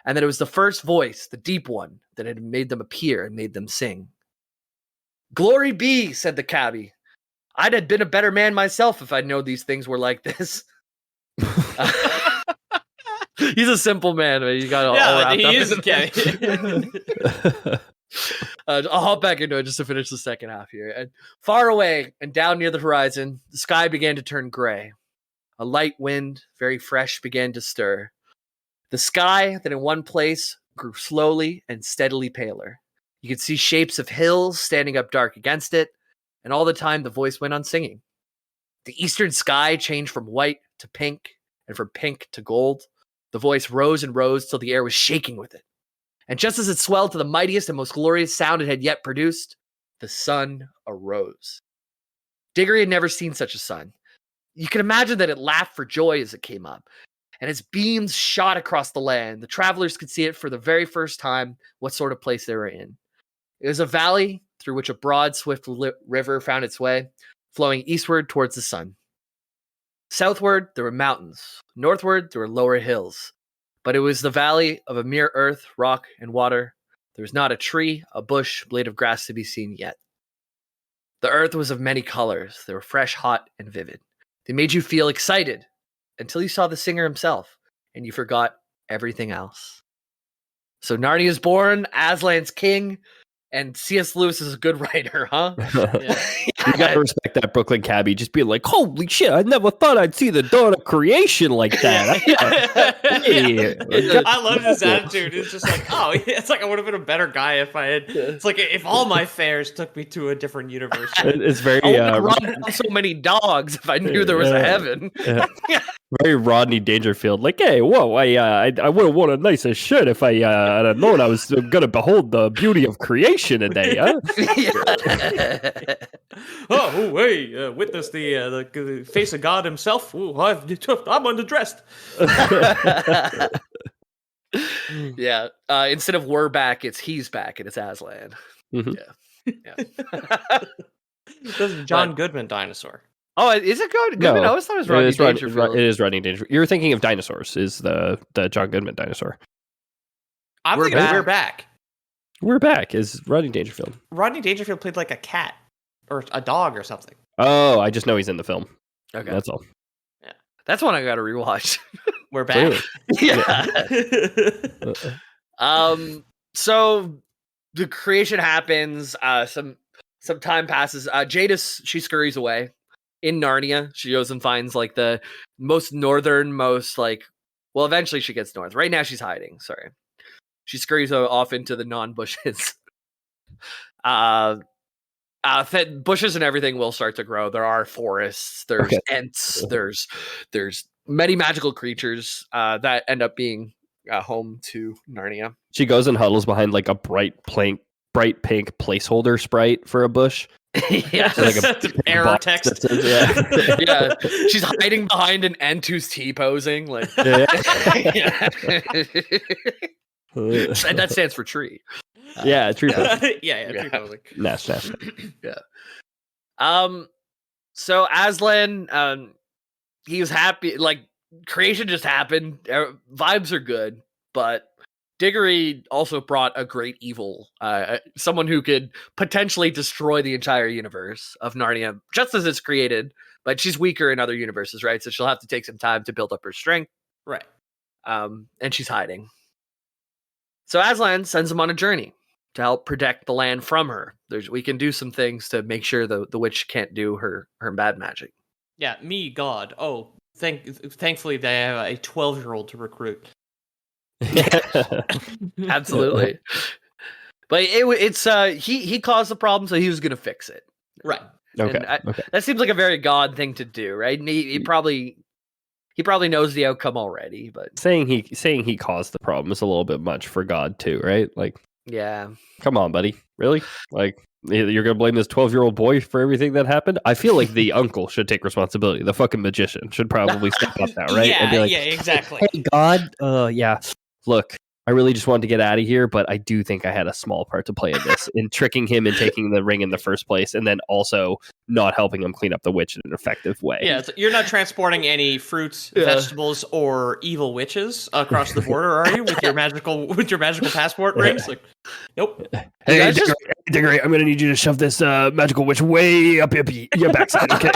and that it was the first voice, the deep one, that had made them appear and made them sing. "Glory be," said the cabbie. "I'd have been a better man myself if I'd known these things were like this." He's a simple man. You got all wrapped up. He is a cabbie. I'll hop back into it just to finish the second half here. And far away and down near the horizon, the sky began to turn gray. A light wind, very fresh, began to stir. The sky that in one place grew slowly and steadily paler. You could see shapes of hills standing up dark against it, and all the time the voice went on singing. The eastern sky changed from white to pink, and from pink to gold. The voice rose and rose till the air was shaking with it. And just as it swelled to the mightiest and most glorious sound it had yet produced, the sun arose. Diggory had never seen such a sun. You can imagine that it laughed for joy as it came up, and its beams shot across the land. The travelers could see it for the very first time, what sort of place they were in. It was a valley through which a broad, swift river found its way, flowing eastward towards the sun. Southward, there were mountains. Northward, there were lower hills. But it was the valley of a mere earth, rock, and water. There was not a tree, a bush, blade of grass to be seen yet. The earth was of many colors. They were fresh, hot, and vivid. They made you feel excited until you saw the singer himself, and you forgot everything else. So Narnia is born, Aslan's king, and C.S. Lewis is a good writer, huh? Yeah. You gotta respect that Brooklyn cabbie just being like, holy shit, I never thought I'd see the dawn of creation like that. I love his attitude. It's just like, oh, it's like I would have been a better guy if I had. It's like if all my fares took me to a different universe. It's very I would run so many dogs if I knew there was a heaven. Very Rodney Dangerfield. Like, hey, whoa, I would have worn a nicer shirt if I had known I was gonna behold the beauty of creation today. Huh? Oh, hey, witness the face of God himself. Ooh, I'm underdressed. Yeah. Instead of we're back, it's he's back, and it's Aslan. Mm-hmm. Yeah. This is John Goodman dinosaur. Oh, is it good? No, I always thought it was Rodney Dangerfield. It is Rodney Dangerfield. You were thinking of Dinosaurs, is the John Goodman dinosaur. I'm thinking We're Back. We're Back is Rodney Dangerfield. Rodney Dangerfield played like a cat or a dog or something. Oh, I just know he's in the film. Okay. That's all. Yeah. That's one I got to rewatch. We're Back. Yeah. So the creation happens. Some time passes. Jadis, she scurries away in Narnia. She goes and finds like the most northernmost, well, eventually she gets north. Right now she's hiding. Sorry. She scurries off into the non-bushes. Bushes and everything will start to grow. There are forests. There's Ents. There's many magical creatures that end up being home to Narnia. She goes and huddles behind like a bright pink placeholder sprite for a bush. Yeah, like error text. Yeah, she's hiding behind an Ent who's T-posing. Like, and that stands for tree. Yeah, tree posing. Tree posing. Nash. Yeah. So Aslan, he was happy. Like, creation just happened. Vibes are good, but Diggory also brought a great evil, someone who could potentially destroy the entire universe of Narnia, just as it's created, but she's weaker in other universes, right? So she'll have to take some time to build up her strength. Right. And she's hiding. So Aslan sends him on a journey to help protect the land from her. We can do some things to make sure the witch can't do her bad magic. Yeah, me, God. Oh, thankfully they have a 12-year-old to recruit. Absolutely. But it's he caused the problem, so he was gonna fix it. Right. Okay. That seems like a very God thing to do, right? And he probably knows the outcome already, but saying he caused the problem is a little bit much for God too, right? Like, yeah. Come on, buddy. Really? Like, you're gonna blame this 12-year-old boy for everything that happened? I feel like the uncle should take responsibility. The fucking magician should probably step up now, right? Yeah, and be like, exactly. Hey, God, yeah. Look, I really just wanted to get out of here, but I do think I had a small part to play in this, in tricking him and taking the ring in the first place, and then also not helping him clean up the witch in an effective way. Yeah, so you're not transporting any fruits, vegetables, or evil witches across the border, are you? With your magical passport rings? Like, nope. Hey, Diggory, I'm gonna need you to shove this magical witch way up your backside, okay?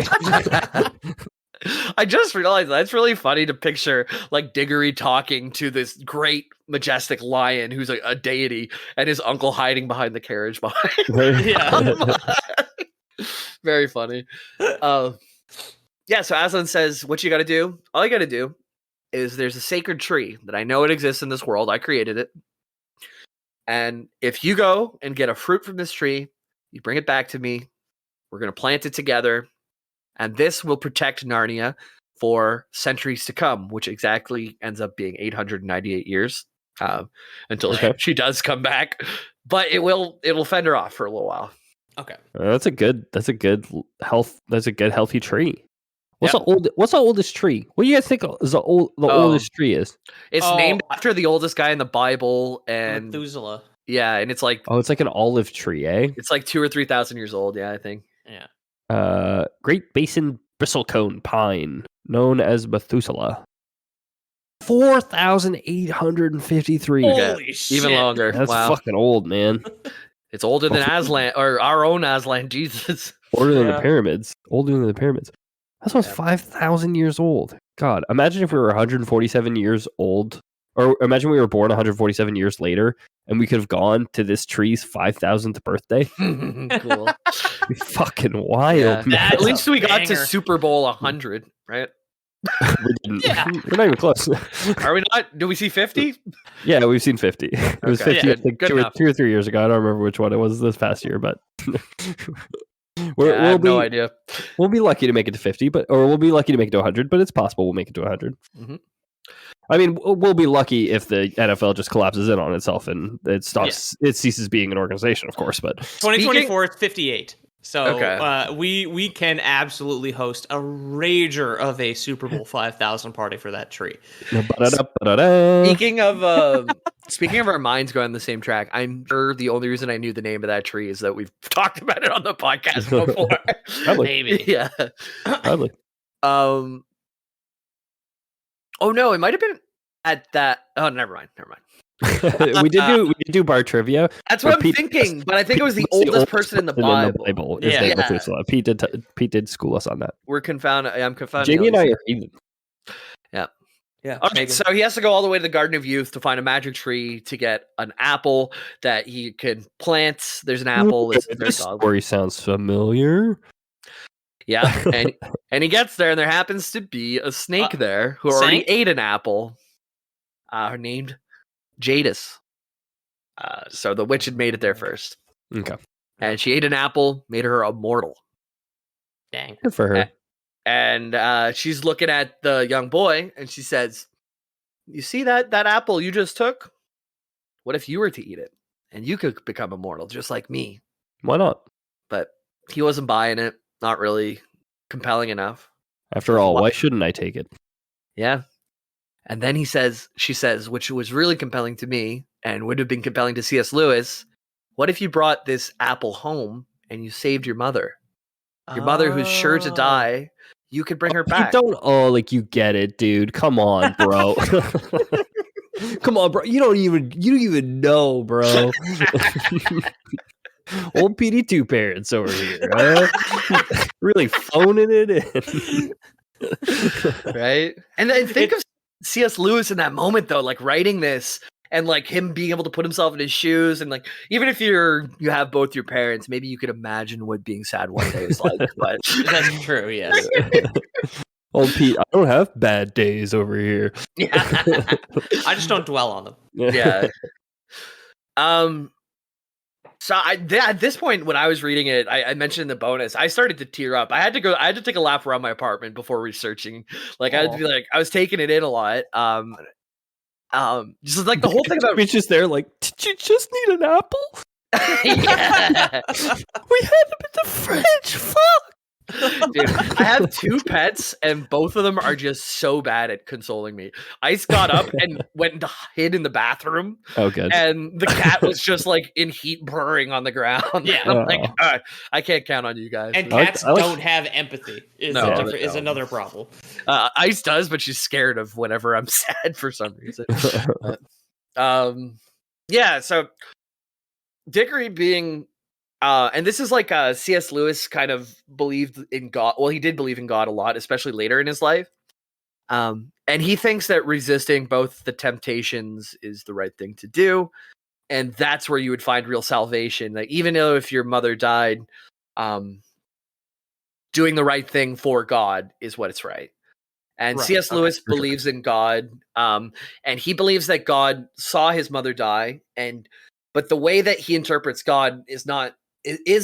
I just realized that's really funny to picture, like, Diggory talking to this great, majestic lion who's like a deity, and his uncle hiding behind the carriage behind. Yeah. Very funny. Yeah, so Aslan says, what you gotta do? All you gotta do is there's a sacred tree that I know it exists in this world. I created it. And if you go and get a fruit from this tree, you bring it back to me. We're going to plant it together. And this will protect Narnia for centuries to come, which exactly ends up being 898 years until she does come back. But it'll fend her off for a little while. Okay. That's a good healthy tree. What's the oldest tree? What do you guys think is the oldest tree is? It's named after the oldest guy in the Bible, and Methuselah. Yeah, and it's like it's like an olive tree, eh? It's like 2,000 or 3,000 years old. Yeah, I think. Yeah. Great Basin bristlecone pine, known as Methuselah. 4,853. Holy shit. Even longer. That's wow. fucking old, man. It's older than Aslan, or our own Aslan. Jesus. Older than the pyramids. Older than the pyramids. That's almost 5,000 years old. God, imagine if we were 147 years old, or imagine we were born 147 years later, and we could have gone to this tree's 5,000th birthday. Cool. It'd be fucking wild. Yeah. Man. At least we got to banger. Super Bowl 100, right? We didn't. Yeah. We're not even close. Are we not? Do we see 50? Yeah, we've seen 50. It was Okay. 50 Yeah, I think, good 2 enough. or 3 years ago. I don't remember which one it was this past year, but I we'll have be no idea. we'll be lucky to make it to 50, or we'll be lucky to make it to 100, but it's possible we'll make it to 100. Mhm. I mean, we'll be lucky if the NFL just collapses in on itself and it stops. It ceases being an organization, of course. But 2024 is 58. So Okay. we can absolutely host a rager of a Super Bowl 5,000 party for that tree. Speaking of our minds going on the same track, I'm sure the only reason I knew the name of that tree is that we've talked about it on the podcast before. Probably. Maybe. Yeah. Probably. Oh no, it might have been at that. Oh, never mind. we did do bar trivia. That's what But I'm Pete- thinking, but I think it was the What's oldest person in the Bible. is Yeah. named Yeah. Methuselah. Pete did school us on that. We're confounded. I'm confounded. Jamie and I are even. Yeah. Okay, Megan. so he has to go all the way to the Garden of Youth to find a magic tree to get an apple that he can plant. There's an apple. It's very This godly. story sounds familiar. Yeah, and he gets there, and there happens to be a snake there who already snake? ate an apple. Named Jadis. So the witch had made it there first, Okay, and she ate an apple, made her immortal. Dang. good for her. And she's looking at the young boy, and she says, "You see that apple you just took? What if you were to eat it, and you could become immortal, just like me?" Why not? But he wasn't buying it. Not really compelling enough. After all, why shouldn't I take it? Yeah. And then she says, which was really compelling to me and would have been compelling to C.S. Lewis, what if you brought this apple home and you saved your mother? Your mother who's sure to die, you could bring her back. You don't you get it, dude. Come on, bro. Come on, bro. You don't even know, bro. Old PD2 parents over here, huh? Really phoning it in. Right? And then think of C.S. Lewis in that moment, though, like writing this and like him being able to put himself in his shoes. And like, even if you have both your parents, maybe you could imagine what being sad one day is like. But That's true, yes. Old Pete, I don't have bad days over here. yeah. I just don't dwell on them. Yeah. So at this point, when I was reading it, I mentioned in the bonus, I started to tear up. I had to take a lap around my apartment before researching. Like I had to be like, I was taking it in a lot. Just like the whole thing about It's just there, like, did you just need an apple? yeah. We had them in the fridge. Fuck. Dude, I have 2 pets, and both of them are just so bad at consoling me. Ice got up and went and hid in the bathroom. Oh, good. And the cat was just like in heat burrowing on the ground. Yeah. I'm like, I can't count on you guys. And I cats like- don't have empathy. Is another problem. Ice does, but she's scared of whenever I'm sad for some reason. Yeah, so Dickory being and this is like C.S. Lewis kind of believed in God. Well, he did believe in God a lot, especially later in his life. And he thinks that resisting both the temptations is the right thing to do. And that's where you would find real salvation. Like, even though if your mother died, doing the right thing for God is what is right. And Right, C.S. okay, Lewis for sure. believes in God. And he believes that God saw his mother die. But the way that he interprets God is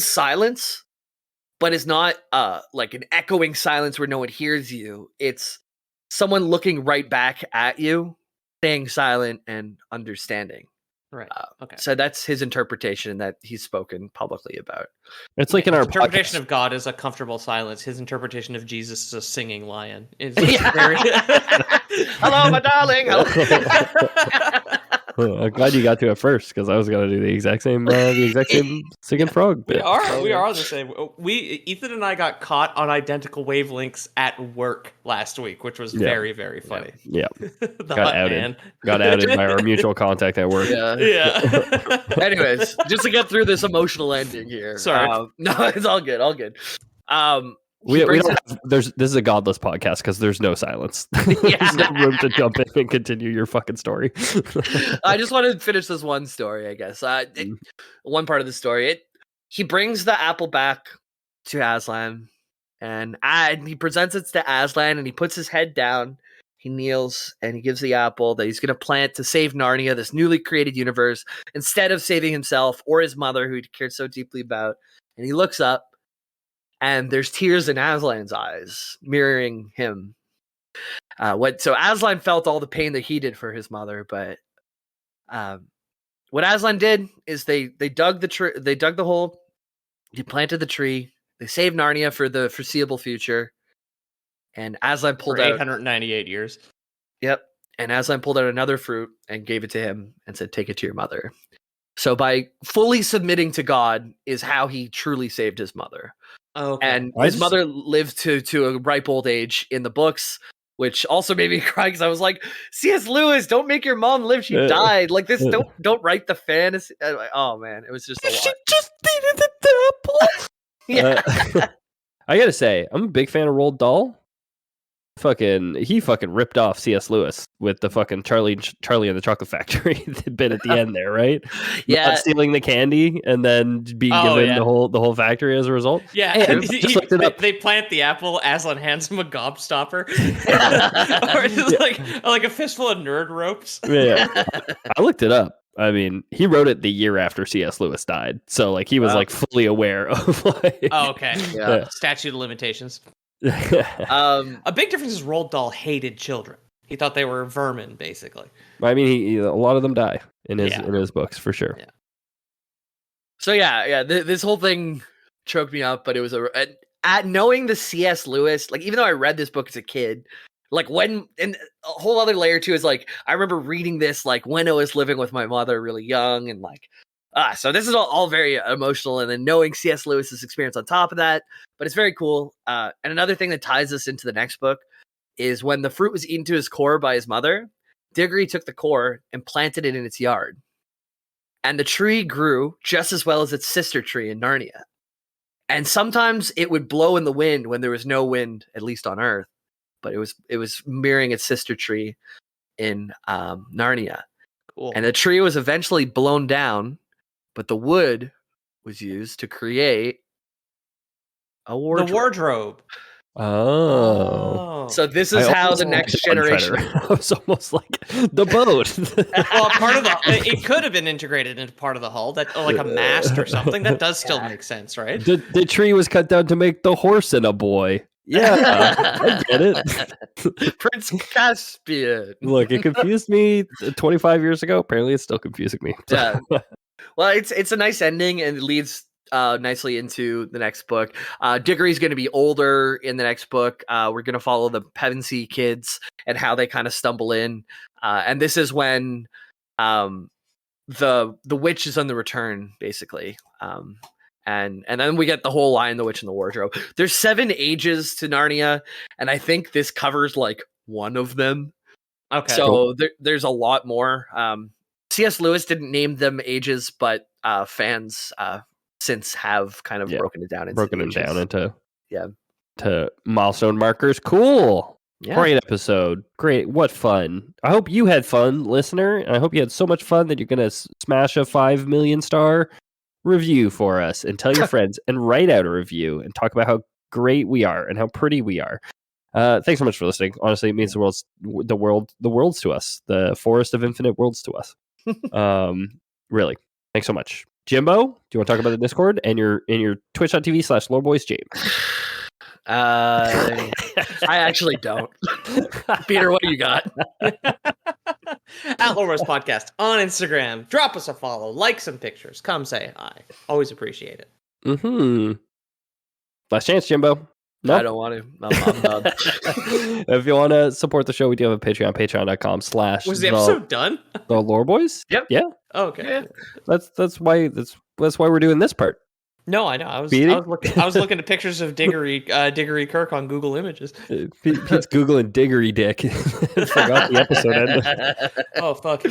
silence, but it's not like an echoing silence where no one hears you. It's someone looking right back at you, staying silent and understanding. Right. Okay. So that's his interpretation that he's spoken publicly about. It's like in His our interpretation podcast. of God is a comfortable silence. His interpretation of Jesus is a singing lion. It's Yeah. very... Hello, my darling. Hello. I'm glad you got to it first because I was gonna do the exact same singing frog bit. We are the same. Ethan and I got caught on identical wavelengths at work last week, which was very, very funny. Yeah. Got outed. Got outed by our mutual contact at work. Yeah. Anyways, just to get through this emotional ending here. Sorry. No, it's all good. All good. We don't have, this is a godless podcast because there's no silence. There's no room to jump in and continue your fucking story. I just wanted to finish this one story, I guess. One part of the story. He brings the apple back to Aslan, and he presents it to Aslan, and he puts his head down. He kneels, and he gives the apple that he's going to plant to save Narnia, this newly created universe, instead of saving himself or his mother, who he cared so deeply about. And he looks up, and there's tears in Aslan's eyes, mirroring him. So Aslan felt all the pain that he did for his mother, but what Aslan did is they dug the hole, he planted the tree, they saved Narnia for the foreseeable future, and Aslan pulled out 898 years. Yep, and Aslan pulled out another fruit and gave it to him and said, "Take it to your mother." So by fully submitting to God is how he truly saved his mother. Okay. And his mother lived to a ripe old age in the books, which also made me cry because I was like, C.S. Lewis, don't make your mom live. She died. Like this, don't write the fantasy. Oh man, it was just a lot. She just needed the apple. Yeah. I gotta say, I'm a big fan of Roald Dahl. He fucking ripped off C.S. Lewis with the fucking Charlie and the Chocolate Factory bit at the end there, right? Yeah, not stealing the candy and then being given the whole factory as a result. Yeah, and they plant the apple. Aslan hands him a gobstopper, or just like a fistful of nerd ropes. Yeah, I looked it up. I mean, he wrote it the year after C.S. Lewis died, so like he was like fully aware of like. Oh, okay. Yeah. Statute of limitations. A big difference is Roald Dahl hated children. He thought they were vermin, basically. I mean, a lot of them die in his books for sure. Yeah. So this whole thing choked me up, but it was at knowing the C.S. Lewis, like even though I read this book as a kid, like and a whole other layer too is like I remember reading this like when I was living with my mother really young, and like so this is all very emotional, and then knowing C.S. Lewis's experience on top of that, but it's very cool. And another thing that ties us into the next book is when the fruit was eaten to his core by his mother, Diggory took the core and planted it in its yard. And the tree grew just as well as its sister tree in Narnia. And sometimes it would blow in the wind when there was no wind, at least on Earth, but it was mirroring its sister tree in Narnia. Cool. And the tree was eventually blown down, but the wood was used to create a wardrobe. The wardrobe. Oh. So this is how the next generation. I was almost like the boat. Well, it could have been integrated into part of the hull, that like a mast or something. That does still make sense, right? The tree was cut down to make the horse and a boy. Yeah, I get it. Prince Caspian. Look, it confused me 25 years ago. Apparently, it's still confusing me. Yeah. Well, it's a nice ending, and it leads nicely into the next book. Diggory's going to be older in the next book. We're going to follow the Pevensey kids and how they kind of stumble in. And this is when the witch is on the return, basically. And then we get the whole Lion, the Witch, and the Wardrobe. There's 7 ages to Narnia, and I think this covers like one of them. Okay. So there's a lot more. C.S. Lewis didn't name them ages, but fans since have kind of broken it down into to milestone markers. Cool. Yeah. Great episode. Great. What fun. I hope you had fun, listener. And I hope you had so much fun that you're going to smash a 5 million star review for us and tell your friends and write out a review and talk about how great we are and how pretty we are. Thanks so much for listening. Honestly, it means the worlds to us, the forest of infinite worlds to us. Really. Thanks so much. Jimbo, do you want to talk about the Discord and your twitch.tv/loreboysjames? I actually don't. Peter, what do you got? At Loreboys Podcast on Instagram. Drop us a follow. Like some pictures. Come say hi. Always appreciate it. Mm-hmm. Last chance, Jimbo. No? I don't want to. I'm done. If you want to support the show, we do have a Patreon, patreon.com/ Was the episode done? The Lore Boys? Yep. Yeah. Oh, okay. Yeah. That's why we're doing this part. No, I know. I was Beating? looking at pictures of Diggory Kirk on Google Images. Pete's Googling Diggory Dick. Forgot the episode ended. Oh, fuck.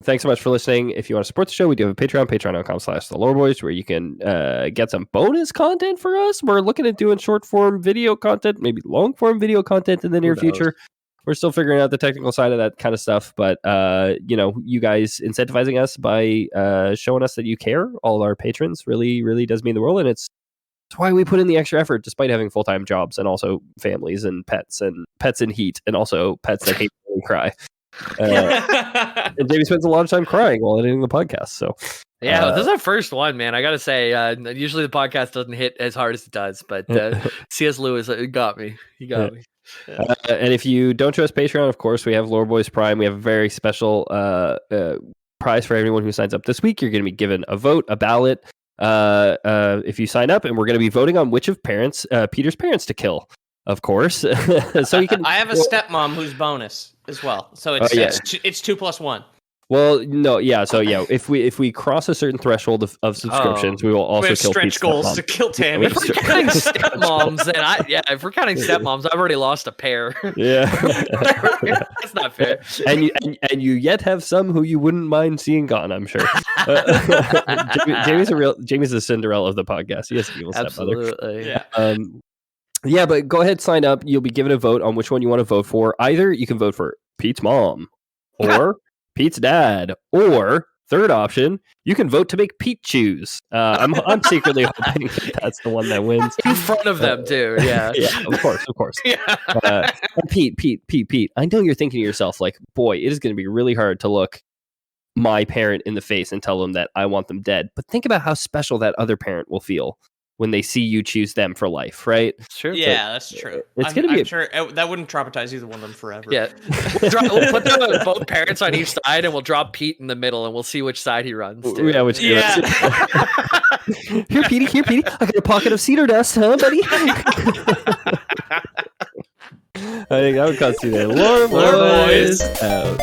Thanks so much for listening. If you want to support the show, we do have a Patreon, patreon.com/ the Lore Boys, where you can get some bonus content for us. We're looking at doing short form video content, maybe long form video content in the near future. We're still figuring out the technical side of that kind of stuff, but you guys incentivizing us by showing us that you care, all our patrons, really, really does mean the world, and it's why we put in the extra effort despite having full-time jobs and also families and pets in heat and also pets that hate to cry. And Jamie spends a lot of time crying while editing the podcast. So this is our first one, man. I gotta say, usually the podcast doesn't hit as hard as it does, but C.S. Lewis got me. He got me. And if you don't trust Patreon, of course, we have Lore Boys Prime. We have a very special prize for everyone who signs up this week. You're going to be given a vote, a ballot, if you sign up, and we're going to be voting on which of Peter's parents to kill. Of course, so you can. I have a stepmom who's bonus as well, so it's 2+1. Well, no, yeah. So yeah, if we cross a certain threshold of subscriptions, we will also kill stretch Pete's goals stepmom. to kill Tammy. If we're counting stepmoms, then if we're counting stepmoms, I've already lost a pair. Yeah, that's not fair. And you yet have some who you wouldn't mind seeing gone. I'm sure. Jamie's the Cinderella of the podcast. He has an evil stepmother. Absolutely. Yeah. Yeah, but go ahead, sign up. You'll be given a vote on which one you want to vote for. Either you can vote for Pete's mom or Pete's dad, or third option, you can vote to make Pete choose. I'm secretly hoping that's the one that wins. In front of them, too. Yeah. Yeah, of course. Yeah. Pete, I know you're thinking to yourself, like, boy, it is going to be really hard to look my parent in the face and tell them that I want them dead. But think about how special that other parent will feel when they see you choose them for life, right? Sure. Yeah, that's true. I'm sure that wouldn't traumatize either one of them forever. Yeah. We'll put both parents on each side, and we'll drop Pete in the middle, and we'll see which side he runs to. Yeah, Here, Petey. I got a pocket of cedar dust, huh, buddy? I think that would constitute a Lore Boys out.